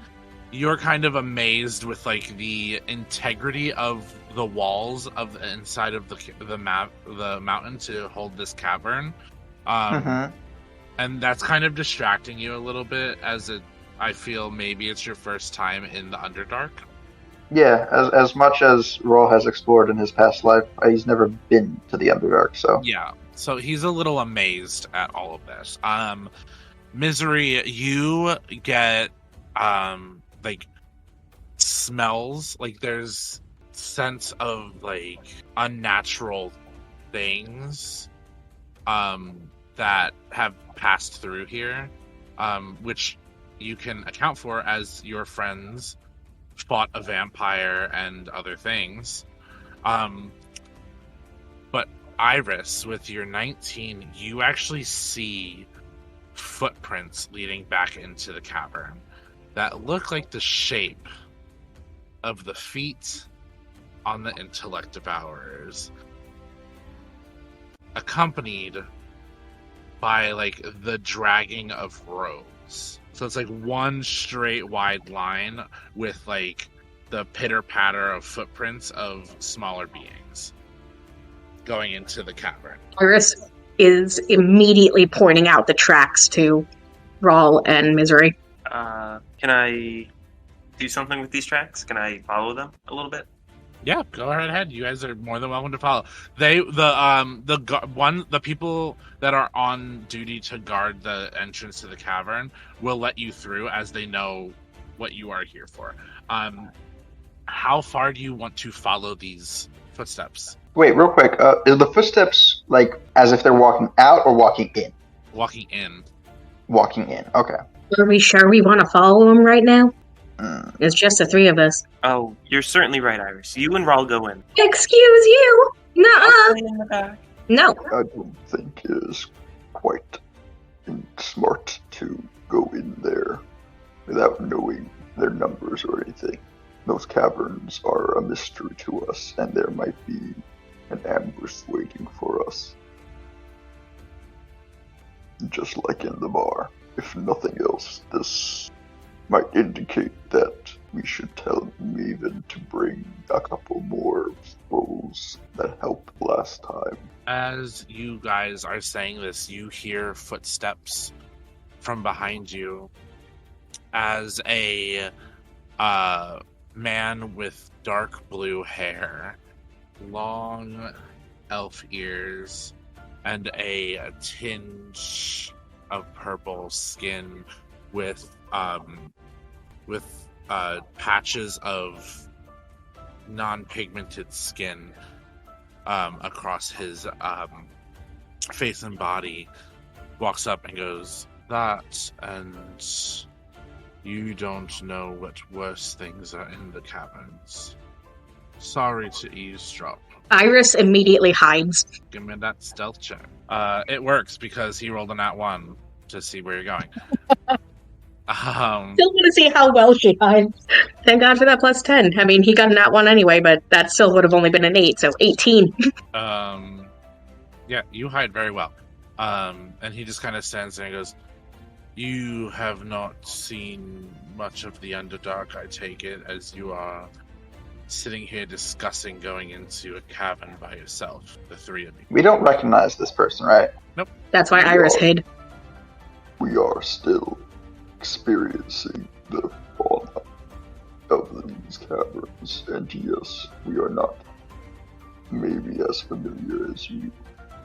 you're kind of amazed with, like, the integrity of the walls of the inside of the mountain to hold this cavern. And that's kind of distracting you a little bit, I feel maybe it's your first time in the Underdark. Yeah, as much as Rall has explored in his past life, he's never been to the Underdark, so... Yeah, so he's a little amazed at all of this. Misery, you get, like, smells, like, there's sense of, like, unnatural things, that have passed through here, which you can account for as your friends fought a vampire and other things. But Iris, with your 19, you actually see footprints leading back into the cavern that look like the shape of the feet on the intellect devourers, accompanied by, like, the dragging of robes. So it's like one straight wide line with, like, the pitter-patter of footprints of smaller beings going into the cavern. Iris is immediately pointing out the tracks to Rall and Misery. Can I do something with these tracks? Can I follow them a little bit? Yeah, go right ahead. You guys are more than welcome to follow. The people that are on duty to guard the entrance to the cavern will let you through as they know what you are here for. How far do you want to follow these footsteps? Wait, real quick. Is the footsteps, like, as if they're walking out or walking in? Walking in. Walking in, okay. Are we sure we want to follow them right now? It's just the 3 of us. Oh, you're certainly right, Iris. You and Rall go in. Excuse you! I'll Nuh-uh! stay in the back. No. I don't think it is quite smart to go in there without knowing their numbers or anything. Those caverns are a mystery to us, and there might be an ambush waiting for us. Just like in the bar. If nothing else, this might indicate that we should tell Maven to bring a couple more scrolls that helped last time. As you guys are saying this, you hear footsteps from behind you as a man with dark blue hair, long elf ears, and a tinge of purple skin with patches of non-pigmented skin across his face and body, walks up and goes, "That, and you don't know what worse things are in the caverns. Sorry to eavesdrop." Iris immediately hides. Give me that stealth check. It works because he rolled a nat 1 to see where you're going. Still want to see how well she hides. Thank God for that plus 10. I mean, he got a nat 1 anyway, but that still would have only been an 8, so 18. Yeah, you hide very well. And he just kind of stands there and goes, "You have not seen much of the Underdark, I take it, as you are sitting here discussing going into a cavern by yourself, the three of you." We don't recognize this person, right? That's why Iris hid. We are still experiencing the fallout of these caverns, and yes, we are not maybe as familiar as you,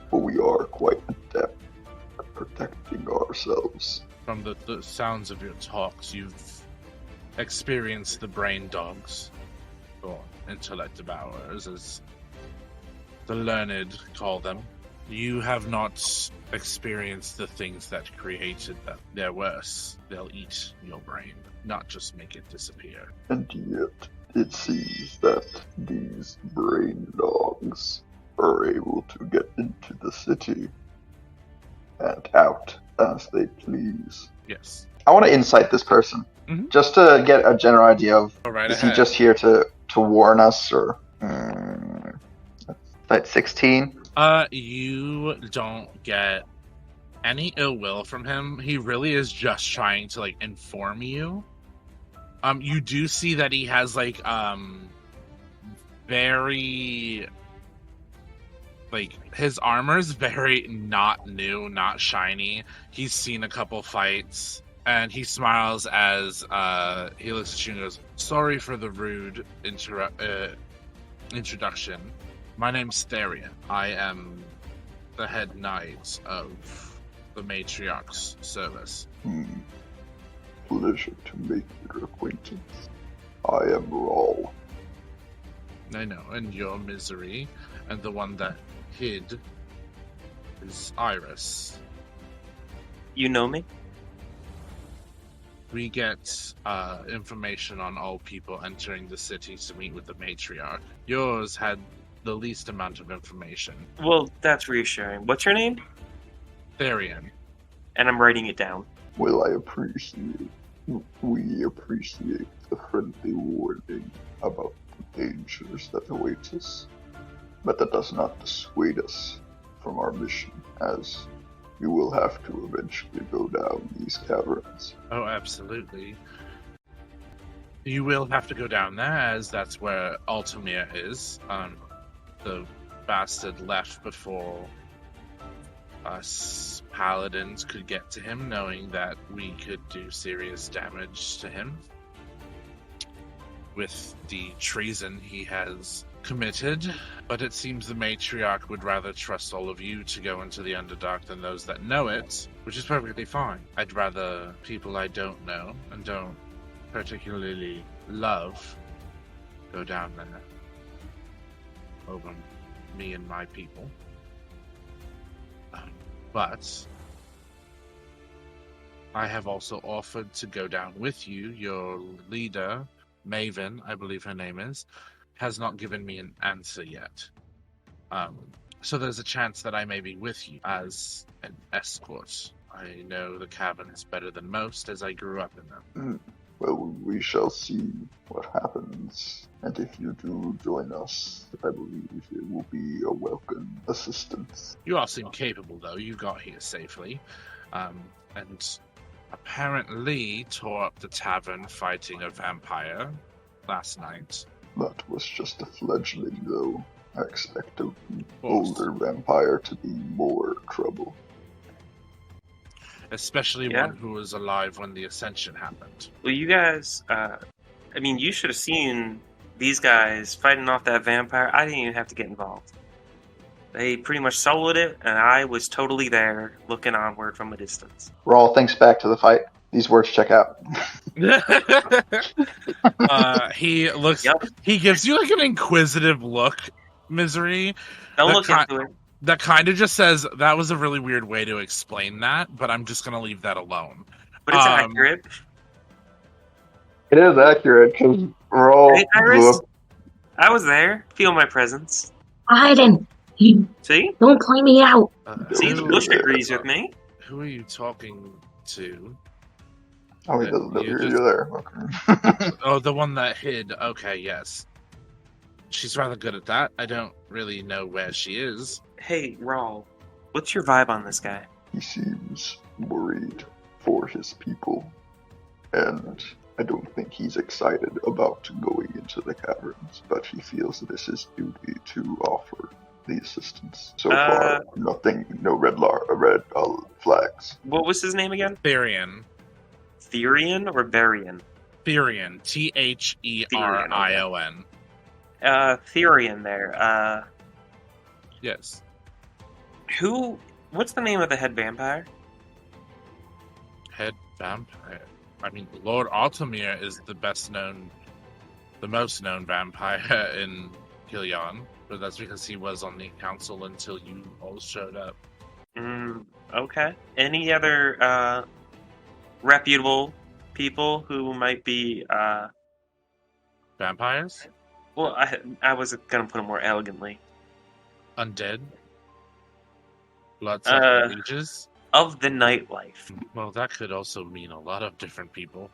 but we are quite adept at protecting ourselves. From the sounds of your talks, you've experienced the brain dogs, or intellect devourers, as the learned call them. You have not experienced the things that created them. They're worse. They'll eat your brain, not just make it disappear. And yet, it seems that these brain dogs are able to get into the city and out as they please. Yes. I want to insight this person, just to get a general idea of, Go right is ahead. he just here to warn us, or... That's 16? You don't get any ill will from him. He really is just trying to, like, inform you. You do see that he has, like, very... Like, his armor's very not new, not shiny. He's seen a couple fights, and he smiles as he looks at you and goes, "Sorry for the rude introduction. My name's Therian. I am the head knight of the Matriarch's service." Pleasure to make your acquaintance. I am Rall. I know, and your misery, and the one that hid is Iris. You know me? We get information on all people entering the city to meet with the Matriarch. Yours had the least amount of information. Well, that's reassuring. What's your name? Therian. And I'm writing it down. Well, we appreciate the friendly warning about the dangers that await us, but that does not dissuade us from our mission, as we will have to eventually go down these caverns. Oh, absolutely. You will have to go down there, as that's where Altimeer is. The bastard left before us paladins could get to him, knowing that we could do serious damage to him with the treason he has committed. But it seems the Matriarch would rather trust all of you to go into the Underdark than those that know it, which is perfectly fine. I'd rather people I don't know and don't particularly love go down there over me and my people. But I have also offered to go down with you. Your leader, Maven, I believe her name is, has not given me an answer yet. So there's a chance that I may be with you as an escort. I know the caverns better than most, as I grew up in them. Well, we shall see what happens. And if you do join us, I believe it will be a welcome assistance. You all seem capable, though. You got here safely. And apparently tore up the tavern fighting a vampire last night. That was just a fledgling, though. I expect an course. older vampire to be more trouble. Especially Yeah. one who was alive when the ascension happened. Well, you guys, you should have seen these guys fighting off that vampire. I didn't even have to get involved. They pretty much soloed it, and I was totally there, looking onward from a distance. Rall thinks back to the fight. These words check out. He looks. Yep. He gives you like an inquisitive look, Misery. Don't That look into it. That kind of just says that was a really weird way to explain that, but I'm just gonna leave that alone. But it's accurate. It is accurate because Rall Hey, blew Iris, up. I was there. Feel my presence. Aiden, See? don't play me out. See, the bush agrees with me. Who are you talking to? Oh, he doesn't know You you're just- there. Okay. Oh, the one that hid. Okay, yes. She's rather good at that. I don't really know where she is. Hey, Rall, what's your vibe on this guy? He seems worried for his people, and I don't think he's excited about going into the caverns, but he feels that it's his duty to offer the assistance. So far, nothing, no red flags. What was his name again? Therian. Therian or Barian? Therian. Therion. Therian there. Yes. What's the name of the head vampire? Head vampire. I mean, Lord Altimeer is the most known vampire in Gillion, but that's because he was on the council until you all showed up. Okay. Any other reputable people who might be Vampires? well, I was gonna put them more elegantly. Undead? Bloodsucker leeches? Of the nightlife. Well, that could also mean a lot of different people.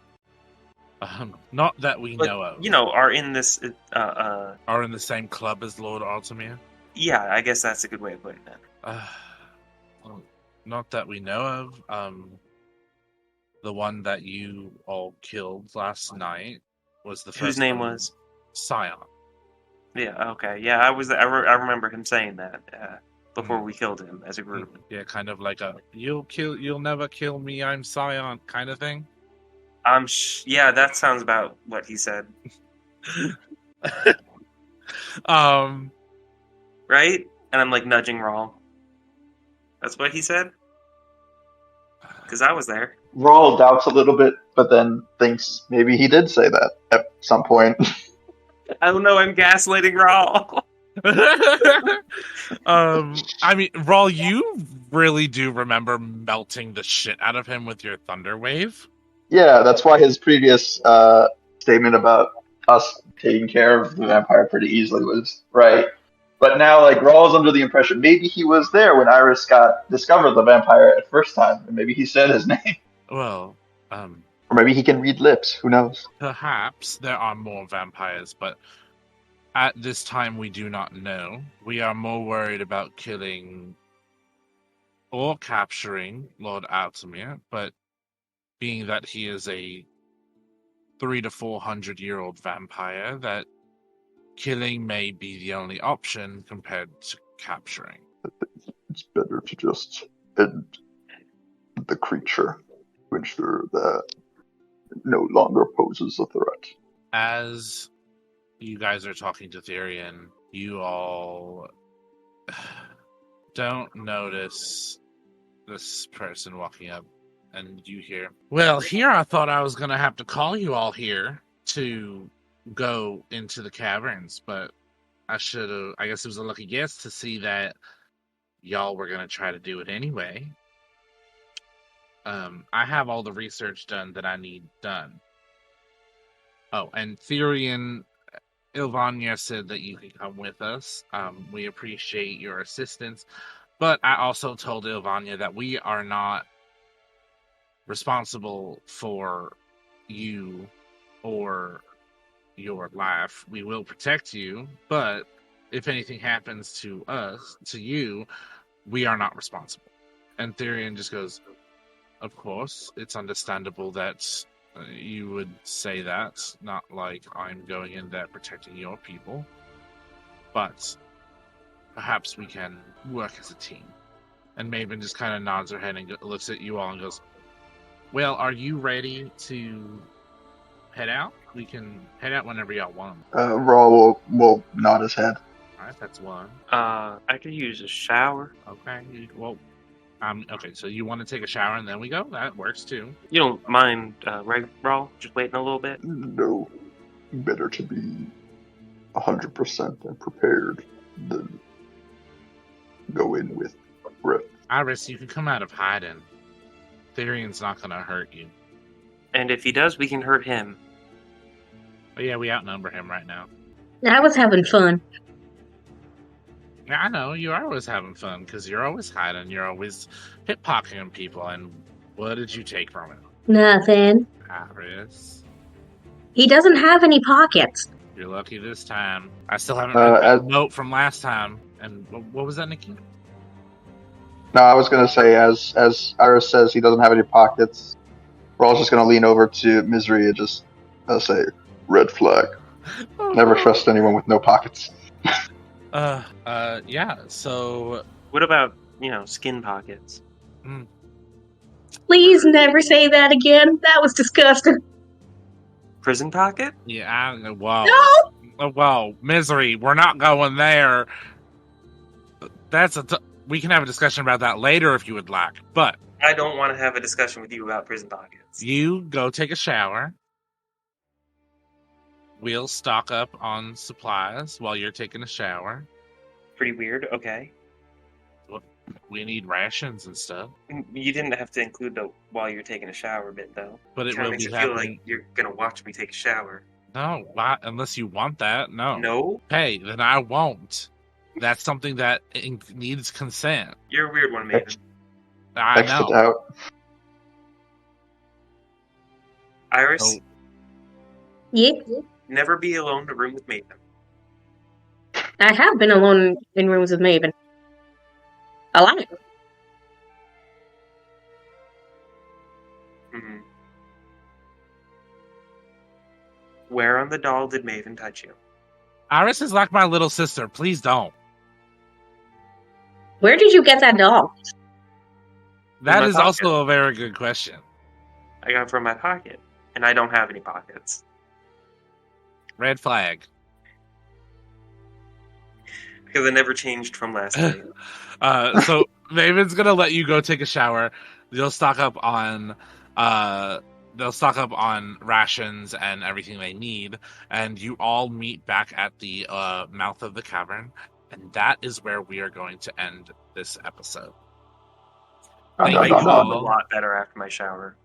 Not that we But, know of. are in this Are in the same club as Lord Altimeer? yeah, I guess that's a good way of putting it. Well, not that we know of. The one that you all killed last night was the first Whose name one. was? Scion. Yeah, okay. Yeah, I remember him saying that before we killed him as a group. Yeah, kind of like a you'll never kill me, I'm Scion kind of thing. Yeah, that sounds about what he said. Right? And I'm like nudging Rall. That's what he said? Because I was there. Rall doubts a little bit, but then thinks maybe he did say that at some point. I don't know, I'm gaslighting Rall. I mean, Rall, you really do remember melting the shit out of him with your thunder wave. Yeah, that's why his previous statement about us taking care of the vampire pretty easily was right. But now, Raw's under the impression maybe he was there when Iris discovered the vampire at first time, and maybe he said his name. Well, Or maybe he can read lips, who knows? perhaps there are more vampires, but at this time we do not know. We are more worried about killing or capturing Lord Altimeer, but being that he is a 300 to 400-year-old vampire, that killing may be the only option compared to capturing. It's better to just end the creature to ensure that it no longer poses a threat. As you guys are talking to Therian, you all don't notice this person walking up, and you hear, well, here I thought I was going to have to call you all here to go into the caverns, but I guess it was a lucky guess to see that y'all were going to try to do it anyway. I have all the research done that I need done. Oh, and Therian, Ilvania said that you can come with us. We appreciate your assistance, but I also told Ilvania that we are not responsible for you or your life. We will protect you, but if anything happens to us, to you, we are not responsible. And Therian just goes, of course, it's understandable that you would say that, not like I'm going in there protecting your people, but perhaps we can work as a team. And Maven just kind of nods her head and looks at you all and goes, well, are you ready to head out? We can head out whenever y'all want. Rall will nod his head. Alright, that's one. I could use a shower. Okay, well, okay, so you want to take a shower and then we go? That works too. You don't mind, right, Rall? Just waiting a little bit? No, better to be 100% and prepared than go in with breath. Iris, you can come out of hiding. Therian's not gonna hurt you. And if he does, we can hurt him. But yeah, we outnumber him right now. I was having fun. Yeah, I know, you're always having fun, because you're always hiding, you're always hip-pocketing people, and what did you take from it? Nothing. Iris, He doesn't have any pockets. you're lucky this time. I still haven't read that note from last time. And what was that, Nikki? No, I was going to say, as Iris says he doesn't have any pockets, Rall's just going to lean over to Misery and just say, red flag. Never trust anyone with no pockets. Yeah, so... What about, skin pockets? Please never say that again. That was disgusting. Prison pocket? Yeah, well... No! Well, Misery, we're not going there. We can have a discussion about that later if you would like, but... I don't want to have a discussion with you about prison pockets. You go take a shower. We'll stock up on supplies while you're taking a shower. Pretty weird, okay. We need rations and stuff. You didn't have to include the while you're taking a shower bit, though. But it Kinda will makes be it feel happening. like you're gonna watch me take a shower. No, unless you want that, no. No? Hey, then I won't. That's something that needs consent. You're a weird one, Maven. I Exit know. out. Iris, So, Yeah, never be alone in a room with Maven. I have been alone in rooms with Maven. A lot. Mm-hmm. Where on the doll did Maven touch you? Iris is like my little sister. Please don't. Where did you get that doll? That my is pocket. also a very good question. I got it from my pocket, and I don't have any pockets. Red flag. Because I never changed from last night. So Maven's gonna let you go take a shower. They'll stock up on rations and everything they need, and you all meet back at the mouth of the cavern, and that is where we are going to end this episode. Thank I you felt a all. lot better after my shower.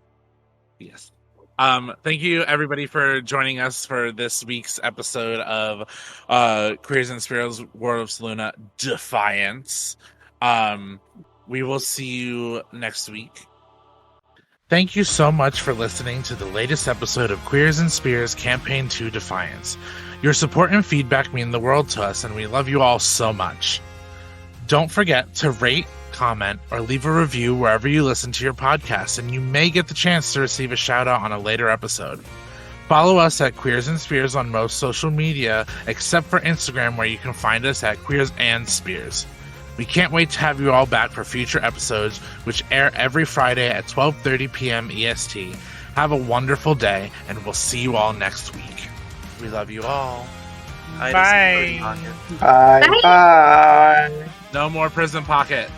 Yes. Thank you everybody for joining us for this week's episode of Queers and Spears World of Seluna Defiance. We will see you next week. Thank you so much for listening to the latest episode of Queers and Spears Campaign 2 Defiance. Your support and feedback mean the world to us, and we love you all so much. Don't forget to rate, comment, or leave a review wherever you listen to your podcast, and you may get the chance to receive a shout out on a later episode. Follow us at Queers and Spears on most social media, except for Instagram, where you can find us at Queers and Spears. We can't wait to have you all back for future episodes, which air every Friday at 12:30 p.m. EST. Have a wonderful day, and we'll see you all next week. We love you all. I Bye. just- Bye. Bye. No more prison pocket.